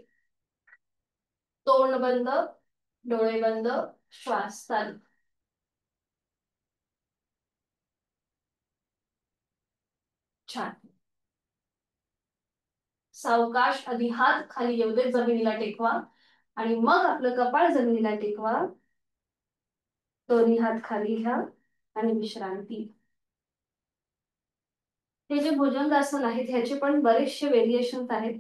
[SPEAKER 1] तोंड बंद, डोळे बंद, श्वास चालू. छान. सावकाश आधी हात खाली येऊ दे, जमिनीला टेकवा. आणि मग आपलं कपाळ जमिनीला टेकवा. दोन्ही हात खाली घ्या आणि विश्रांती. हे जे भुजंगासन आहेत ह्याचे पण बरेचसे व्हेरिएशन्स आहेत.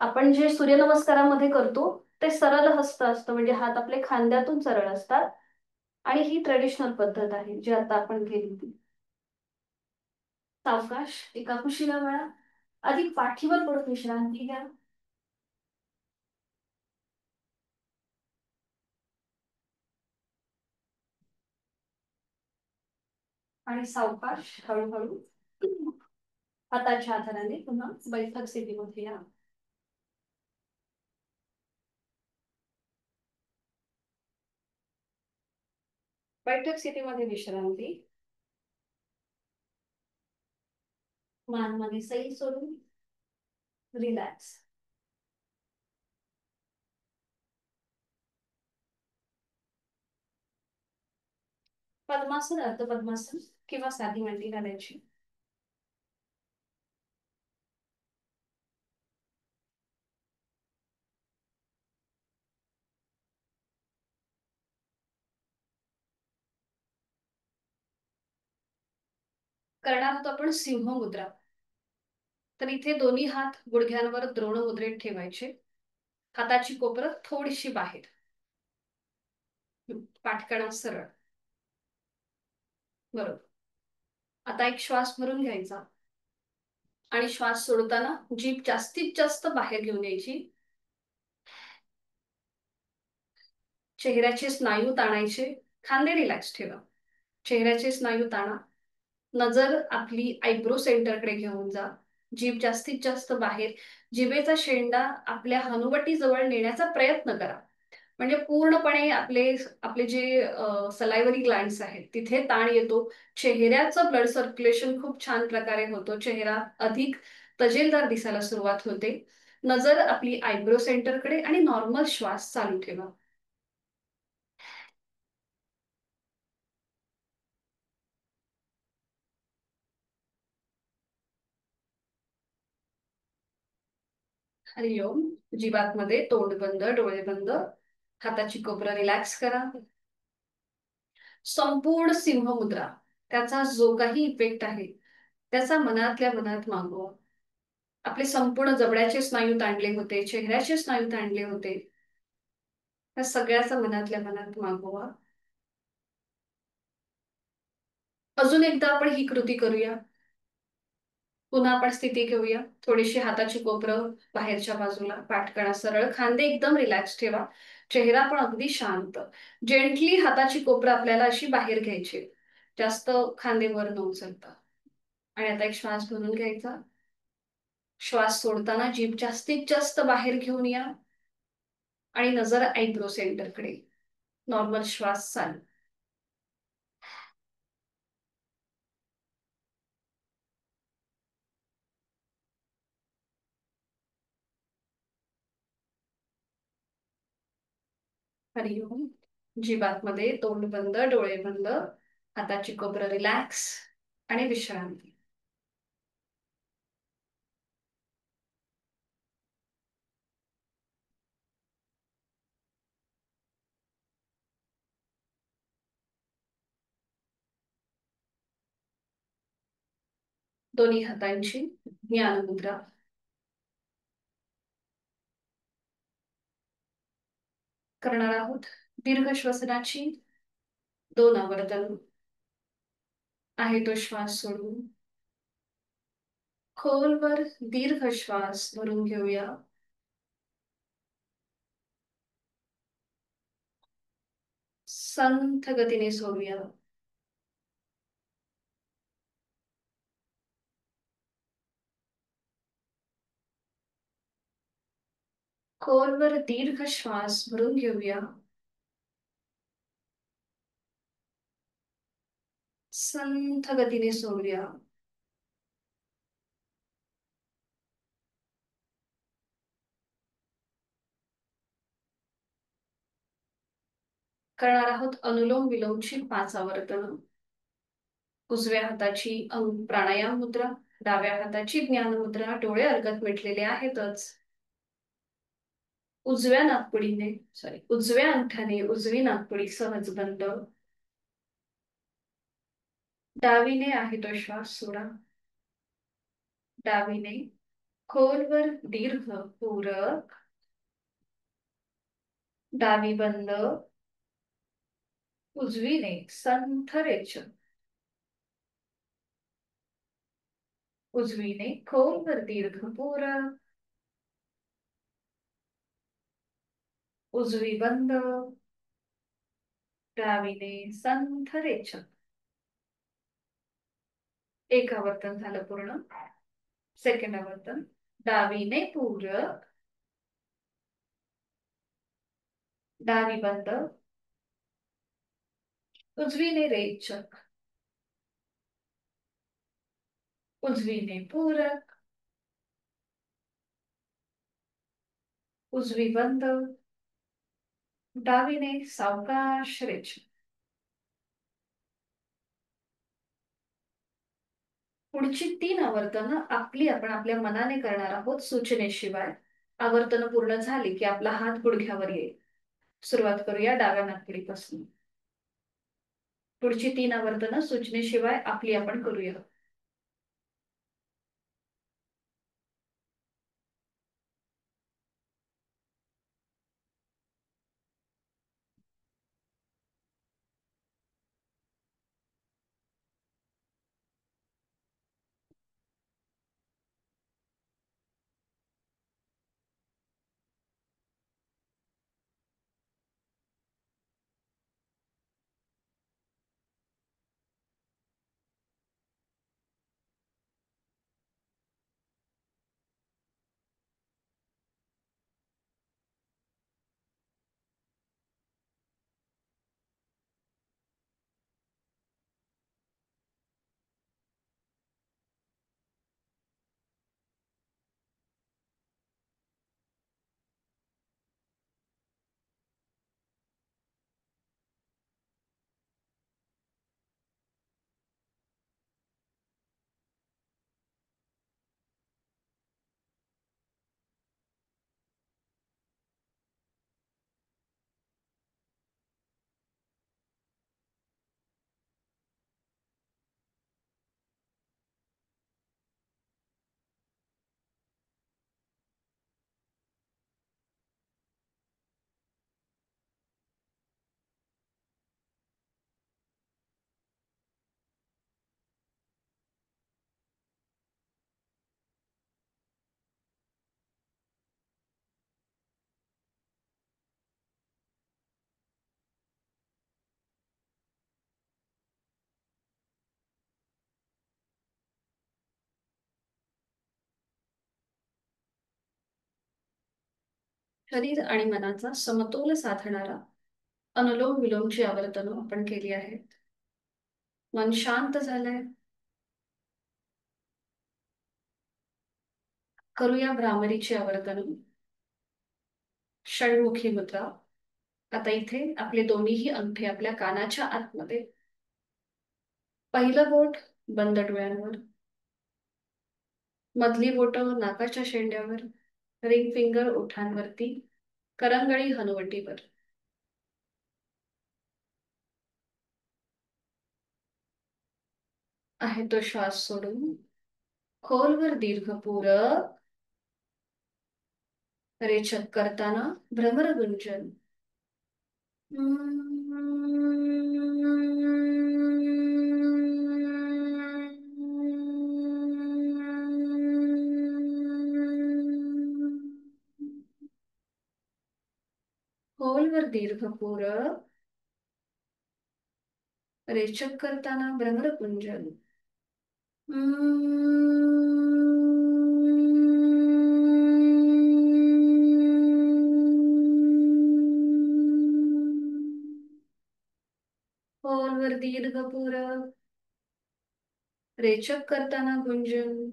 [SPEAKER 1] आपण जे सूर्यनमस्कारामध्ये करतो ते सरळ हस्त असतं, म्हणजे हात आपले खांद्यातून सरळ असतात. आणि ही ट्रेडिशनल पद्धत आहे जी आता आपण केली ती. सावकाश एका कुशीला वळा. आधी पाठीवर पडून विश्रांती घ्या. आणि सावकाश हळूहळू हाताच्या आधाराने पुन्हा बैठक स्थितीमध्ये या. बैठक स्थितीमध्ये विश्रांती. मान मध्ये सैल सोडून रिलॅक्स. पद्मासन, अर्ध पद्मासन किंवा साधी मांडी घालायची. करणार आहोत आपण सिंह मुद्रा. तर इथे दोन्ही हात गुडघ्यांवर द्रोण मुद्रेत ठेवायचे. हाताची कोपरं थोडीशी बाहेर. पाठकणा सरळ. बरोबर. आता एक श्वास भरून घ्यायचा आणि श्वास सोडताना जीभ जास्तीत जास्त बाहेर घेऊन यायची. चेहऱ्याचे स्नायू ताणायचे. खांदे रिलॅक्स ठेवा. चेहऱ्याचे स्नायू ताणा. नजर आपली आयब्रो सेंटरकडे घेऊन जा. जीभ जास्तीत जास्त बाहेर. जिभेचा शेंडा आपल्या हनुवटी जवळ नेण्याचा प्रयत्न करा. म्हणजे पूर्णपणे आपले आपले जे सलायवरी ग्लँड्स आहेत तिथे ताण येतो. चेहऱ्याचं ब्लड सर्क्युलेशन खूप छान प्रकारे होतो. चेहरा अधिक तजेलदार दिसायला सुरुवात होते. नजर आपली आयब्रो सेंटरकडे आणि नॉर्मल श्वास चालू ठेवा. हरिओम. जीवातमध्ये तोंड बंद, डोळे बंद, हाताची कोपरं रिलॅक्स करा. संपूर्ण सिंह मुद्रा, त्याचा जो काही इफेक्ट आहे त्याचा मनातल्या मनात मागवा. आपले संपूर्ण जबड्याचे स्नायू ताणले होते, चेहऱ्याचे स्नायू ताणले होते, त्या सगळ्याचा मनातल्या मनात मागोवा. अजून एकदा आपण ही कृती करूया. पुन्हा आपण स्थिती घेऊया. थोडीशी हाताची कोपरं बाहेरच्या बाजूला, पाठकणा सरळ, खांदे एकदम रिलॅक्स ठेवा. चेहरा पण अगदी शांत. जेंटली हाताची कोपरं आपल्याला अशी बाहेर घ्यायची, जास्त खांदे वर न उचलता. आणि आता एक श्वास भरून घ्यायचा. श्वास सोडताना जीभ जास्तीत जास्त बाहेर घेऊन या आणि नजर आयब्रो सेंटरकडे. नॉर्मल श्वास चालू. हरिओम. जीवातमध्ये तोंड बंद, डोळे बंद, हाताची कोपरं रिलॅक्स आणि विश्रांती. दोन्ही हातांची ज्ञान मुद्रा. करणार आहोत दीर्घ श्वसनाची 2 आवर्तन. आहे तो श्वास सोडून खोलवर दीर्घ श्वास भरून घेऊया. संथ गतीने सोडूया. खोलवर दीर्घ श्वास भरून घेऊया. संथ गतीने सोडूया. करणार आहोत अनुलोम विलोमची 5 आवर्तन. उजव्या हाताची प्राणायाम मुद्रा, डाव्या हाताची ज्ञान मुद्रा. डोळे अर्गत मिटलेले आहेतच. उजव्या अंगठ्याने उजवी नाकपुडी सहज बंद. डावीने आहे तो श्वास सोडा. डावीने खोलवर दीर्घ पूरक. डावी बंद. उजवीने संथ रेचन. उजवीने खोलवर दीर्घ पूरक. उजवी बंद. डावीने संथ रेचन. एक आवर्तन झालं पूर्ण. सेकंड आवर्तन. डावीने पूरक. डावी बंद. उजवीने रेचक. उजवीने पूरक, उजवी बंद, डावीने सावकाश रेच. पुढची 3 आवर्तनं आपण आपल्या मनाने करणार आहोत सूचनेशिवाय. आवर्तनं पूर्ण झाली की आपला हात गुडघ्यावर येईल. सुरुवात करूया डाव्या नाकपुडीपासून. पुढची 3 आवर्तनं सूचनेशिवाय आपण करूया. शरीर आणि मनाचा समतोल साधणारा अनुलोम विलोमची आवर्तनं आपण केली आहेत. मन शांत झालंय. करूया भ्रामरीची आवर्तनं. षण्मुखी मुद्रा. आता इथे आपले दोन्हीही अंगठे आपल्या कानाच्या आतमध्ये. पहिलं बोट बंद डोळ्यांवर, मधली बोटं नाकाच्या शेंड्यावर, रिंग फिंगर ओठांवरती, करंगळी हनुवटीवर. आहे तो श्वास सोडून खोलवर दीर्घ पूरक, रेचक करताना भ्रमर गुंजन. खोलवर दीर्घ पूरक, रेचक करताना भ्रमर गुंजन. खोलवर दीर्घ पूरक, रेचक करताना गुंजन.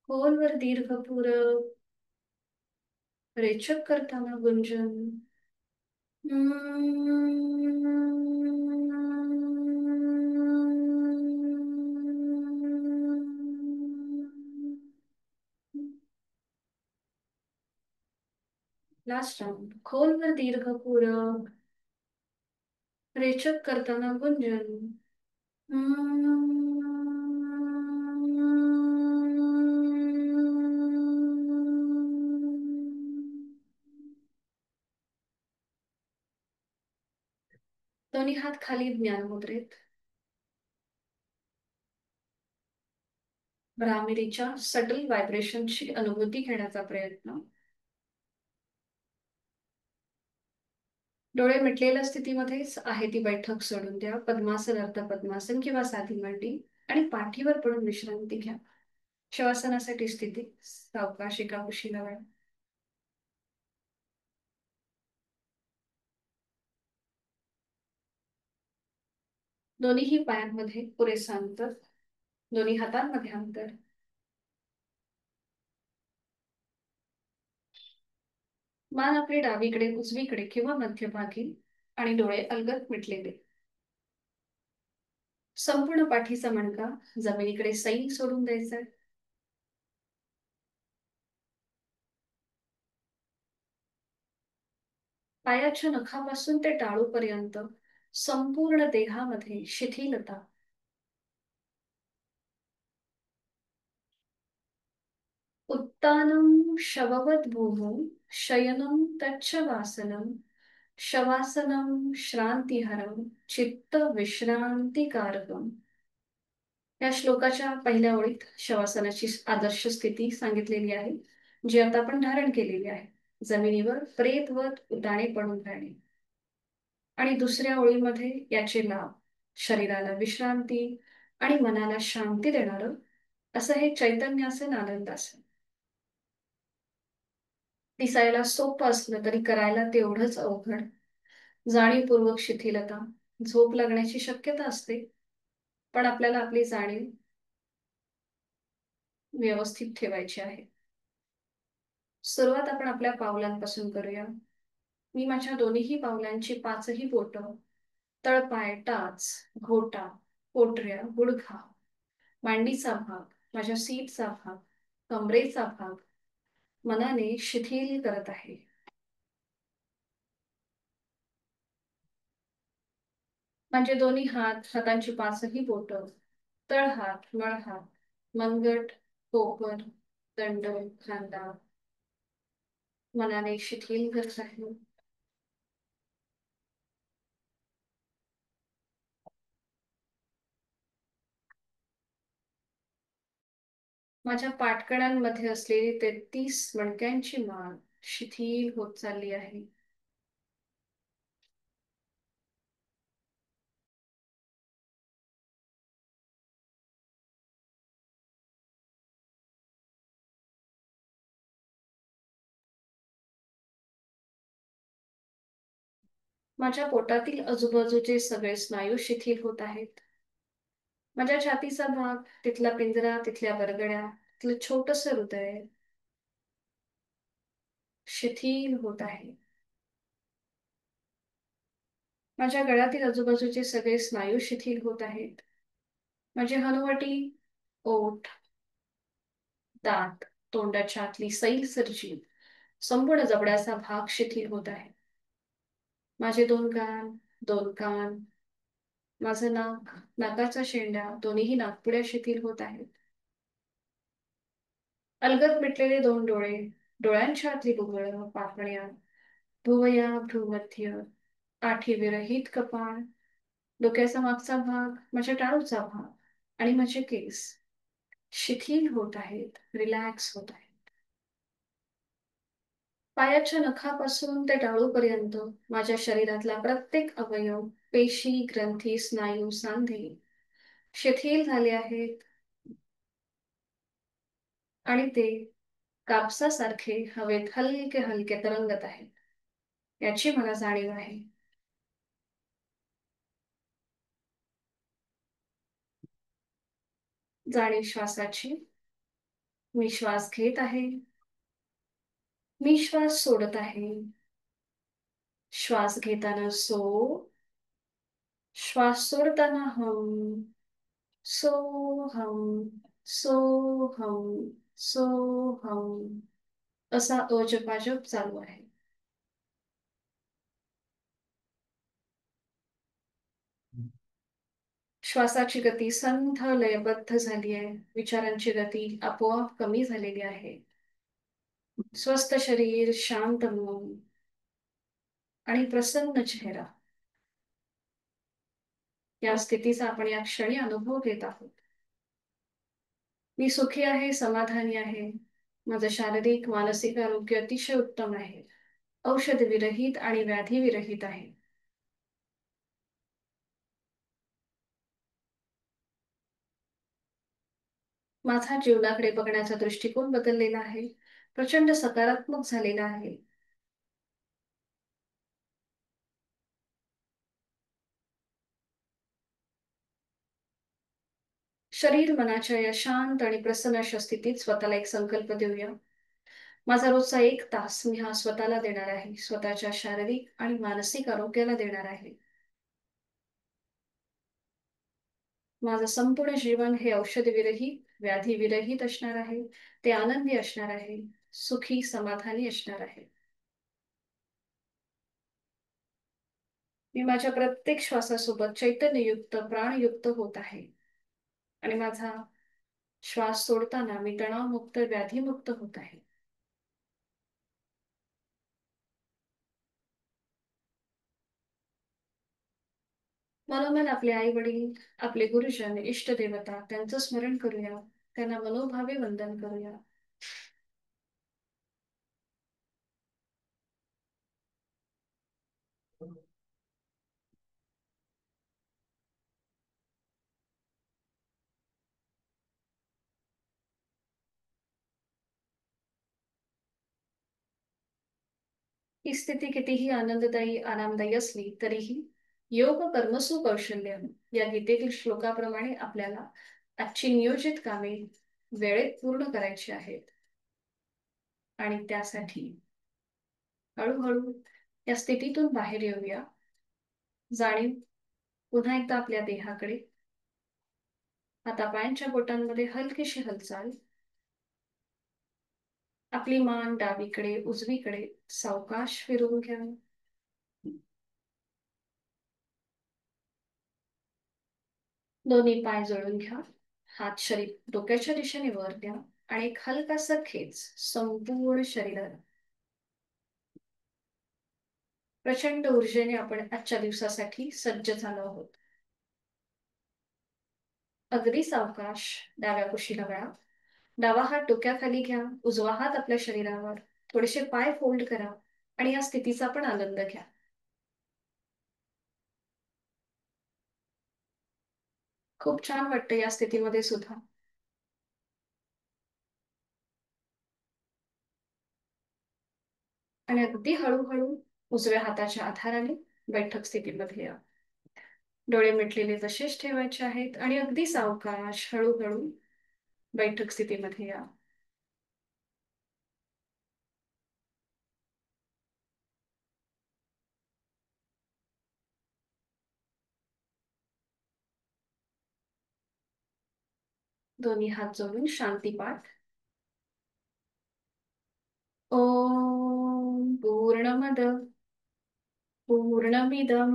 [SPEAKER 1] खोलवर दीर्घ पूरक, रेचक करताना गुंजन. Last round. खोलवर दीर्घ पूरक, रेचक करताना गुंजन. दोन्ही हात खाली ज्ञान मुद्रेत. भ्रामरीच्या सटल व्हायब्रेशनची अनुभूती घेण्याचा प्रयत्न. डोळे मिटलेल्या स्थितीमध्येच आहे ती बैठक सोडून द्या. पद्मासन, अर्ध पद्मासन किंवा साधी मांडी आणि पाठीवर पडून विश्रांती घ्या. शवासनासाठी स्थिती सावकाश एका कुशीला वळा. दोन्हीही पायांमध्ये पुरेसं अंतर, दोन्ही हातांमध्ये अंतर. मान आपली डावीकडे, उजवीकडे किंवा मध्यभागी आणि डोळे अलगद मिटलेले. संपूर्ण पाठीचा मणका जमिनीकडे सैल सोडून द्यायचा. पायाच्या नखापासून ते टाळूपर्यंत संपूर्ण देहामध्ये शिथिलता. उत्तानं शववत भूमौ, शयनं तच्छवासनं, शवासनं श्रांतिहरं, चित्त विश्रांतिकारकम्. या श्लोकाच्या पहिल्या ओळीत शवासनाची आदर्श स्थिती सांगितलेली आहे, जी आता आपण धारण केलेली आहे. जमिनीवर प्रेतवत उताणे पडून राहणे. आणि दुसऱ्या ओळीमध्ये याचे लाभ, शरीराला विश्रांती आणि मनाला शांती देणारं असं हे चैतन्यासन, आनंदासन. दिसायला सोपं असलं तरी करायला तेवढंच अवघड. जाणीवपूर्वक शिथिलता, झोप लागण्याची शक्यता असते, पण आपल्याला आपली जाणीव व्यवस्थित ठेवायची आहे. सुरुवात आपण आपल्या पावलांपासून करूया. मी माझ्या दोन्हीही पावलांची पाचही बोटं, तळपाय, टाच, घोटा, पोटऱ्या, गुडघा, मांडीचा भाग, माझ्या सीटचा भाग, कमरेचा भाग मनाने शिथिल करत आहे. माझे दोन्ही हात, हातांची पाचही बोटं, तळहात, मळहात, मनगट, कोपर, दंड, खांदा मनाने शिथिल करत आहे. माझ्या पाठकड्यांमध्ये असलेली 33 मणक्यांची माळ शिथिल होत चालली आहे. माझ्या पोटातील आजूबाजूचे सगळे स्नायू शिथिल होत आहेत. माझ्या छातीचा भाग, तिथला पिंजरा, तिथल्या बरगड्या, तिथलं छोटस हृदय शिथिल होत आहे. माझ्या गळ्यातील आजूबाजूचे सगळे स्नायू शिथिल होत आहेत. माझी हनुवटी, ओठ, दात, तोंडाच्या आतली सैल सर्जी, संपूर्ण जबड्याचा भाग शिथिल होत आहे. माझे दोन कान, माझं नाक, नाकाचा शेंडा, दोन्हीही नाकपुड्या शिथिल होत आहेत. अलगद मिटलेले दोन डोळे, डोळ्यांच्या आतली बुबुळ, पापण्या, भुवया, भ्रूमध्य, आठी विरहित कपाळ, डोक्याचा मागचा भाग, माझ्या टाळूचा भाग आणि माझे केस शिथिल होत आहेत, रिलॅक्स होत आहेत. पायाच्या नखापासून ते टाळूपर्यंत माझ्या शरीरातला प्रत्येक अवयव, पेशी, ग्रंथी, स्नायू, सांधे शिथिल झाले आहेत आणि ते कापसासारखे हवेत हलके हलके तरंगत आहेत, याची मला जाणीव आहे. जाणीव श्वासाची. मी श्वास घेत आहे, मी श्वास सोडत आहे. श्वास घेताना सो, श्वास सोडताना हम, सो हम, सो हम, सो हम असा अजपाजप चालू आहे. श्वासाची गती संथ लयबद्ध झाली आहे. विचारांची गती आपोआप कमी झालेली आहे. स्वस्थ शरीर, शांत मन आणि प्रसन्न चेहरा, या स्थितीचा आपण या क्षणी अनुभव घेत आहोत. मी सुखी आहे, समाधानी आहे. माझं शारीरिक मानसिक आरोग्य अतिशय उत्तम आहे. औषध विरहित आणि व्याधी विरहित आहे. माझा जीवनाकडे बघण्याचा दृष्टिकोन बदललेला आहे, प्रचंड सकारात्मक झालेला आहे. शरीर मनाच्या या शांत आणि प्रसन्न अशा स्थितीत स्वतःला एक संकल्प देऊया. माझा रोजचा 1 तास मी हा स्वतःला देणार आहे, स्वतःच्या शारीरिक आणि मानसिक आरोग्याला देणार आहे. माझं संपूर्ण जीवन हे औषधविरहित, व्याधीविरहित असणार आहे. ते आनंदी असणार आहे, सुखी, समाधानी असणार आहे. मी माझ्या प्रत्येक श्वासासोबत चैतन्ययुक्त, प्राणयुक्त होत आहे. आणि माझा श्वास सोडताना मी तणावमुक्त, व्याधीमुक्त होत आहे. मनोमन आपले आई वडील, आपले गुरुजन, इष्टदेवता त्यांचं स्मरण करूया. त्यांना मनोभावे वंदन करूया. ही स्थिती कितीही आनंददायी, आरामदायी असली तरीही योग कर्मसु कौशल्य या गीतेतील श्लोकाप्रमाणे आपल्याला आजची नियोजित कामे वेळेत पूर्ण करायची आहेत. आणि त्यासाठी हळूहळू या स्थितीतून बाहेर येऊया. जाणीव पुन्हा एकदा आपल्या देहाकडे. हातापायांच्या बोटांमध्ये हलकीशी हालचाल. आपली मान डावीकडे, उजवीकडे सावकाश फिरवून घ्या. दोन्ही पाय जोडून घ्या. हात शरीर डोक्याच्या दिशेने वर द्या आणि एक हलकासा खेच संपूर्ण शरीराला. प्रचंड ऊर्जेने आपण आजच्या दिवसासाठी सज्ज झालो आहोत. अगदी सावकाश डाव्या कुशीला वळा. डावा हात डोक्याखाली घ्या, उजवा हात आपल्या शरीरावर. थोडेसे पाय फोल्ड करा आणि या स्थितीचा पण आनंद घ्या. खूप छान वाटतं या स्थितीमध्ये सुद्धा. आणि अगदी हळूहळू उजव्या हाताच्या आधाराने बैठक स्थितीमध्ये या. डोळे मिटलेले तसेच ठेवायचे आहेत आणि अगदी सावकाश हळूहळू बैठक स्थितीमध्ये या. दोन्ही हात जोडून शांती पाठ. ओम पूर्णमद पूर्णमिदं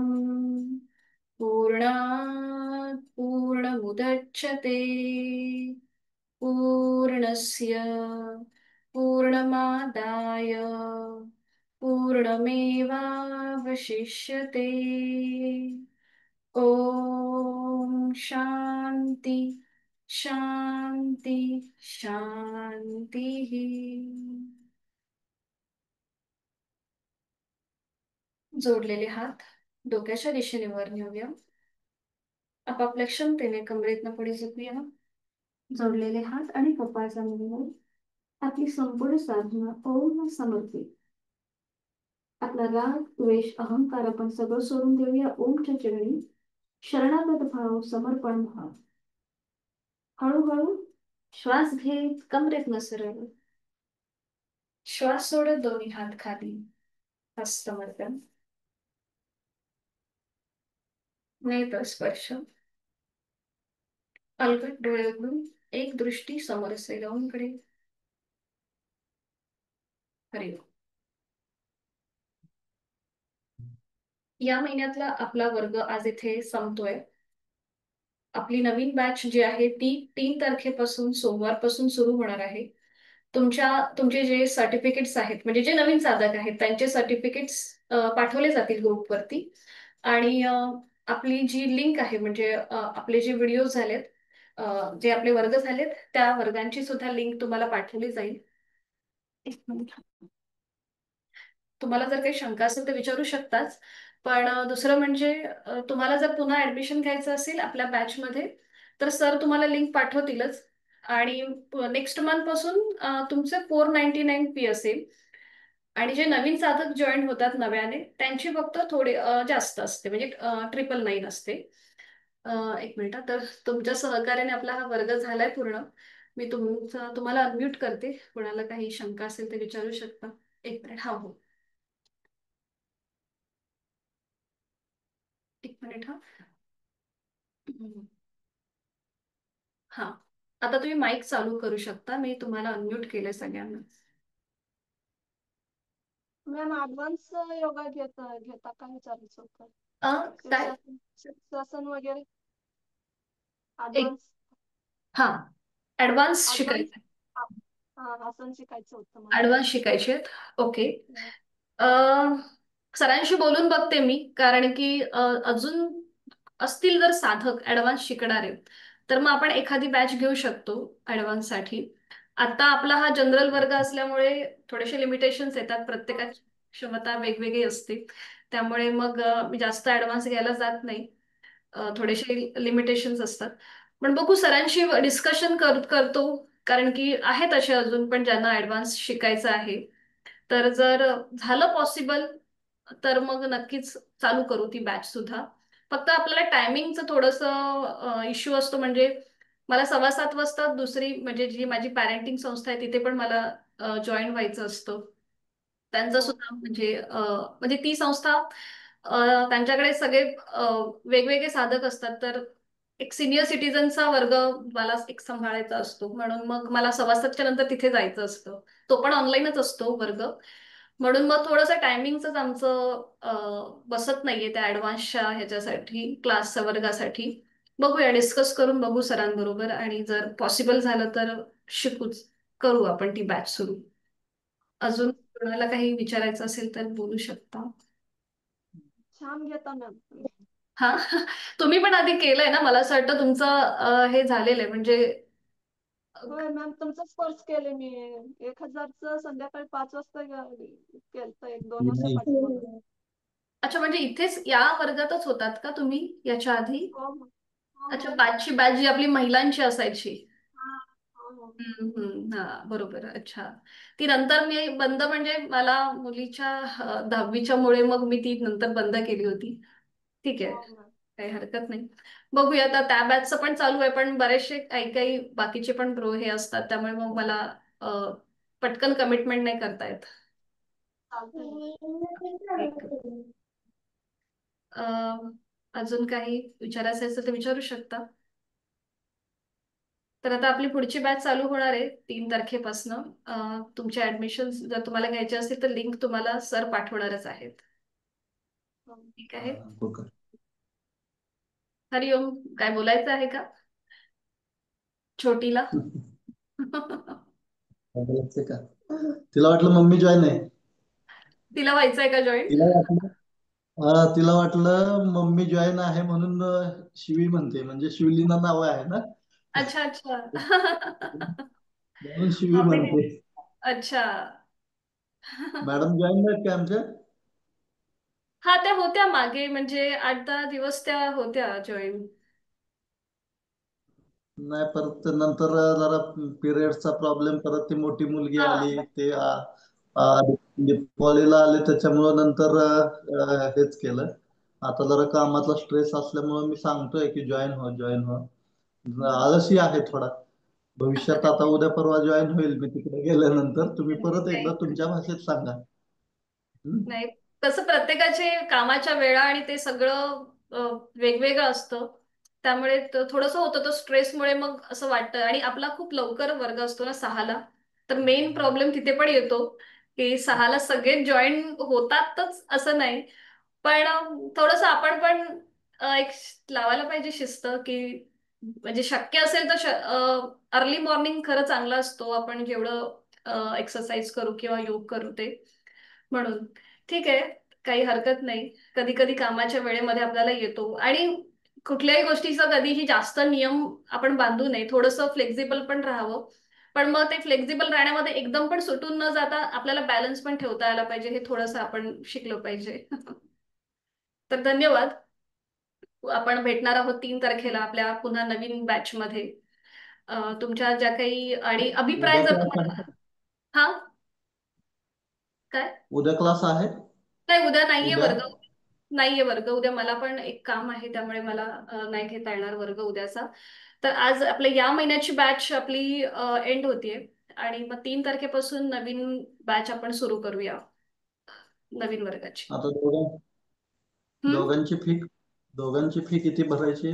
[SPEAKER 1] पूर्णात् पूर्णमुदच्यते पूर्णस्य पूर्णमादाय पूर्णमेवावशिष्यते. ओम शांती शांती शांती. जोडलेले हात डोक्याच्या दिशेने वर नेऊया. आपापल्या क्षमतेने कमरेतनं पुढे झुकूया. जोडलेले हात आणि कपाळचा मिळून आपली संपूर्ण साधना ओम समर्पित. आपला राग, द्वेष, अहंकार आपण सगळं सोडून देऊया ओमच्या चरणी. शरणागत भाव, समर्पण भाव. हळूहळू श्वास घेत कमरेत सरळ. श्वास सोडत दोन्ही हात खाली. हस्तमर्दन. नेत्र स्पर्श. अलगद डोळे उघडून एक दृष्टी समोर असलेल्या ओमकडे. हरिओम. या महिन्यातला आपला वर्ग आज इथे संपतोय. आपली नवीन बॅच जी आहे ती 3 तारखेपासून सोमवारपासून सुरू होणार आहे. तुमचे जे सर्टिफिकेट्स आहेत म्हणजे जे नवीन साधक आहेत त्यांचे सर्टिफिकेट्स पाठवले जातील ग्रुपवरती. आणि आपली जी लिंक आहे म्हणजे आपले जे व्हिडिओ झालेत, जे आपले वर्ग झालेत त्या वर्गांची सुद्धा लिंक तुम्हाला पाठवली जाईल. एक मिनिट. तुम्हाला जर काही शंका असेल तर विचारू शकताच. पण दुसरं म्हणजे तुम्हाला जर पुन्हा ऍडमिशन घ्यायचं असेल आपल्या बॅचमध्ये तर सर तुम्हाला लिंक पाठवतीलच. आणि नेक्स्ट मंथ पासून तुमचे 499 फी असेल. आणि जे नवीन साधक जॉईन होतात नव्याने त्यांची फक्त थोडे जास्त असते म्हणजे 999 असते. एक मिनिट हा. तर तुमच्या सहकार्याने आपला हा वर्ग झालाय पूर्ण. मी तुम्हाला अनम्यूट करते. कोणाला काही शंका असेल ते विचारू शकता. एक मिनिट, हा हो. एक मिनिट हा. हम्म. हा, आता तुम्ही माईक चालू करू शकता. मी तुम्हाला अनम्यूट केले सगळ्यांना.
[SPEAKER 2] मॅम ऍडव्हान्स योगा घेता का विचारायचं होतं.
[SPEAKER 1] काय?
[SPEAKER 2] शीर्षासन वगैरे
[SPEAKER 1] एक,
[SPEAKER 2] ऍडव्हान्स
[SPEAKER 1] हा, ऍडव्हान्स
[SPEAKER 2] ऍडव्हान्स
[SPEAKER 1] शिकायचं.
[SPEAKER 2] हा आसन शिकायचं होतं मला.
[SPEAKER 1] ऍडव्हान्स शिकायचे आहेत. ओके. अ, सरांशी बोलून बघते मी, कारण की अजून असतील जर साधक ऍडव्हान्स शिकणारे, तर मग आपण एखादी बॅच घेऊ शकतो ऍडव्हान्स साठी. आता आपला हा जनरल वर्ग असल्यामुळे थोडेसे लिमिटेशन्स येतात.
[SPEAKER 2] हो
[SPEAKER 1] प्रत्येकाची क्षमता वेगवेगळी असते. त्यामुळे मग मी जास्त ऍडव्हान्स घ्यायला जात नाही. थोडेसे लिमिटेशन्स असतात. पण बघू, सरांशी डिस्कशन करतो. कारण की आहेत असे अजून पण ज्यांना ऍडव्हान्स शिकायचं आहे. तर जर झालं पॉसिबल, तर मग नक्कीच चालू करू ती बॅच सुद्धा. फक्त आपल्याला टायमिंगचं थोडंसं इश्यू असतो. म्हणजे मला 7:15 वाजता दुसरी, म्हणजे जी माझी पॅरेंटिंग संस्था आहे तिथे पण मला जॉईन व्हायचं असतं. त्यांचं
[SPEAKER 2] हो
[SPEAKER 1] सुद्धा म्हणजे ती संस्था, त्यांच्याकडे सगळे वेगवेगळे साधक असतात. तर एक सिनियर सिटीजनचा वर्ग मला एक सांभाळायचा असतो, म्हणून मग मला 7:15च्या नंतर तिथे जायचं असतं. तो पण ऑनलाईनच असतो वर्ग. म्हणून मग थोडंसं टायमिंगच आमचं बसत नाहीये त्या ऍडव्हान्सच्या ह्याच्यासाठी, क्लासच्या वर्गासाठी. बघूया, डिस्कस करून बघू सरांबरोबर, आणि जर पॉसिबल झालं तर शिकूच, करू आपण ती बॅच सुरू. अजून
[SPEAKER 2] हो.
[SPEAKER 1] कोणाला काही विचारायचं असेल तर बोलू शकता.
[SPEAKER 2] छान घेता मॅम.
[SPEAKER 1] हा. तुम्ही पण आधी केलंय ना, मला असं वाटतं तुमचं हे झालेलं आहे म्हणजे.
[SPEAKER 2] होय मॅम तुमचंच कोर्स केले मी. 1,000च संध्याकाळी 5 वाजता केलं, 1-2 वर्ष
[SPEAKER 3] नाही.
[SPEAKER 2] पाठीमागं.
[SPEAKER 1] अच्छा, म्हणजे इथेच या वर्गातच होतात का तुम्ही याच्या आधी?
[SPEAKER 2] हो हो हो
[SPEAKER 1] अच्छा,
[SPEAKER 2] हो
[SPEAKER 1] बॅचची बॅच जी आपली महिलांची असायची.
[SPEAKER 2] हा हो हो
[SPEAKER 1] हा, बरोबर. अच्छा. ती नंतर मी बंद, म्हणजे मला मुलीच्या 10वीच्या मुळे मग मी ती नंतर बंद केली होती. ठीक आहे,
[SPEAKER 2] हो मॅम.
[SPEAKER 1] काही हरकत नाही. बघूया, आता त्या बॅचचं पण चालू आहे, पण बरेचसे काही काही बाकीचे पण प्रो हे असतात, त्यामुळे मग मला अ, पटकन कमिटमेंट नाही करता येत.
[SPEAKER 2] चालतंय मॅम.
[SPEAKER 1] ठीक. अ, अजून काही विचारायचं असेल तर विचारू शकता. तर आता आपली पुढची बॅच चालू होणार आहे 3 तारखेपासनं. तुमचे ऍडमिशन जर तुम्हाला घ्यायचे असतील तर लिंक तुम्हाला सर पाठवणारच आहेत.
[SPEAKER 2] हो.
[SPEAKER 1] ठीक आहे.
[SPEAKER 3] बोल.
[SPEAKER 1] हरिओम, काय बोलायचं आहे का छोटीला?
[SPEAKER 3] बोलायचं का? तिला वाटलं मम्मी जॉईन आहे.
[SPEAKER 1] तिला व्हायचंय का जॉईन?
[SPEAKER 3] तिला वाटलं तिला वाटलं मम्मी जॉईन आहे म्हणून शिवी म्हणते, म्हणजे शिवलीना नाव आहे ना,
[SPEAKER 1] अच्छा, अच्छा.
[SPEAKER 3] म्हणून शिवी
[SPEAKER 1] आम्ही नाही.
[SPEAKER 3] म्हणते.
[SPEAKER 1] अच्छा.
[SPEAKER 3] मॅडम जॉईन आहेत का आमच्या?
[SPEAKER 1] हा, त्या होत्या मागे, म्हणजे 8-10 दिवस त्या होत्या जॉईन.
[SPEAKER 3] नाही, परत ते नंतर जरा पिरियडचा प्रॉब्लेम, परत ती मोठी मुलगी आली,
[SPEAKER 1] हा.
[SPEAKER 3] ते कॉलेजला आले, त्याच्यामुळं नंतर हेच केलं. आता जरा कामाचा स्ट्रेस असल्यामुळं मी सांगतोय की जॉईन हो, जॉईन हो. आळशी आहे थोडा. भविष्यात आता उद्या परवा जॉईन होईल मी तिकडे गेल्यानंतर. तुम्ही परत एकदा
[SPEAKER 1] नाही,
[SPEAKER 3] तुमच्या भाषेत सांगा. हं?
[SPEAKER 1] नाही, तसं प्रत्येकाचे कामाच्या वेळा आणि ते सगळं वेगवेगळं असतं. त्यामुळे थोडंसं होतं, तो स्ट्रेसमुळे मग असं वाटतं. आणि आपला खूप लवकर वर्ग असतो ना, 6ला. तर मेन प्रॉब्लेम तिथे पण येतो की 6ला सगळे जॉईन होतातच असं नाही. पण थोडंसं आपण पण एक लावायला पाहिजे शिस्त, की म्हणजे शक्य असेल तर अर्ली मॉर्निंग खरं चांगला असतो. आपण जेवढं एक्सरसाइज करू किंवा योग करू ते, म्हणून ठीक आहे, काही हरकत नाही. कधी कधी कामाच्या वेळेमध्ये आपल्याला येतो. आणि कुठल्याही गोष्टीचा कधीही जास्त नियम आपण बांधू नये, थोडंसं फ्लेक्झिबल पण राहावं. पण मग ते फ्लेक्झिबल राहण्यामध्ये एकदम पण सुटून न जाता आपल्याला बॅलन्स पण ठेवता आला पाहिजे, हे थोडंसं आपण शिकलो पाहिजे. तर धन्यवाद. आपण भेटणार आहोत 3 तारखेला आपल्या पुन्हा नवीन बॅच मध्ये. तुमच्या ज्या काही आणि अभिप्राय
[SPEAKER 3] उद्या
[SPEAKER 1] जर
[SPEAKER 3] क्लास
[SPEAKER 1] तुम्हाला.
[SPEAKER 3] आहे?
[SPEAKER 1] हा, काय?
[SPEAKER 3] उद्या क्लास आहे?
[SPEAKER 1] नाही, उद्या नाहीये
[SPEAKER 3] उद्या?
[SPEAKER 1] वर्ग. नाहीये वर्ग उद्या, मला पण एक काम आहे त्यामुळे मला नाही घेता येणार वर्ग उद्याचा. तर आज आपल्या या महिन्याची बॅच आपली एंड होतीये आणि मग 3 तारखेपासून नवीन बॅच आपण सुरू करूया, नवीन वर्गाची.
[SPEAKER 3] आता
[SPEAKER 1] हम्म.
[SPEAKER 3] दोघांची फी किती भरायची?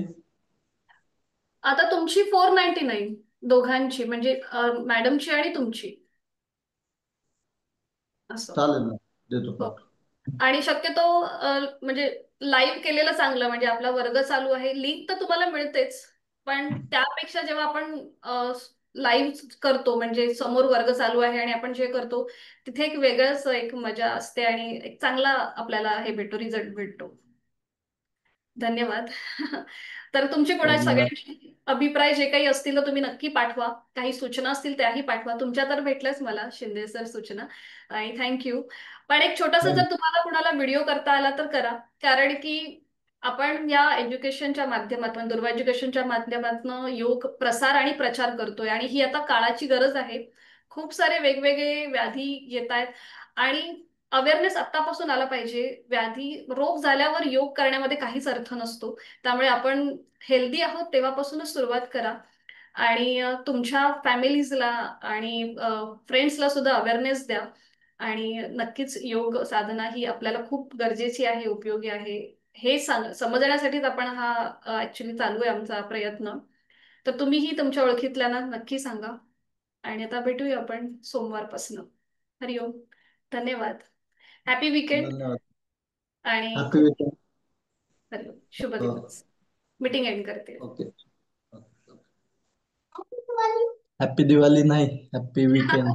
[SPEAKER 1] आता तुमची 499 दोघांची, म्हणजे मॅडमची आणि तुमची, असं.
[SPEAKER 3] चालेल ना, देतो
[SPEAKER 1] हो.
[SPEAKER 3] पाठ.
[SPEAKER 1] आणि शक्यतो म्हणजे लाईव्ह केलेलं चांगलं, म्हणजे आपला वर्ग चालू आहे, लिंक तर तुम्हाला मिळतेच, पण त्यापेक्षा जेव्हा आपण लाईव्ह करतो, म्हणजे समोर वर्ग चालू आहे आणि आपण जे करतो तिथे एक वेगळंच एक मजा असते आणि एक चांगला आपल्याला हे भेटतो, रिझल्ट भेटतो. धन्यवाद. तर तुमचे कोणाचे
[SPEAKER 3] धन्यवाद.
[SPEAKER 1] सगळ्यांचे अभिप्राय जे काही असतील तर तुम्ही नक्की पाठवा, काही सूचना असतील त्याही पाठवा. तुमच्या तर भेटल्याच मला शिंदे सर सूचना, आणि थँक्यू. पण एक छोटासा जर तुम्हाला कुणाला व्हिडिओ करता आला तर करा, कारण की आपण या एज्युकेशनच्या माध्यमातून, दुर्वा एज्युकेशनच्या माध्यमातून योग प्रसार आणि प्रचार करतोय आणि ही आता काळाची गरज आहे. खूप सारे वेगवेगळे व्याधी येत आहेत आणि अवेअरनेस आत्तापासून आला पाहिजे. व्याधी रोग झाल्यावर योग करण्यामध्ये काहीच अर्थ नसतो. त्यामुळे आपण हेल्दी आहोत तेव्हापासूनच सुरुवात करा आणि तुमच्या फॅमिलीजला आणि फ्रेंड्सला सुद्धा अवेअरनेस द्या. आणि नक्कीच योग साधना ही आपल्याला खूप गरजेची आहे, उपयोगी आहे, हे समजण्यासाठीच आपण हा ऍक्च्युली चालू आहे आमचा प्रयत्न. तर तुम्हीही तुमच्या ओळखीतल्यांना नक्की सांगा. आणि आता भेटूया आपण सोमवारपासून. हरिओम. धन्यवाद. Happy weekend.
[SPEAKER 3] धन्यवाद.
[SPEAKER 1] आणि
[SPEAKER 3] हॅपी
[SPEAKER 1] खूप
[SPEAKER 3] वीकेंड.
[SPEAKER 1] हरिओम, शुभ दिवस. मीटिंग एंड करते.
[SPEAKER 3] ओके. हॅपी दिवाळी नाही, हॅपी वीकेंड.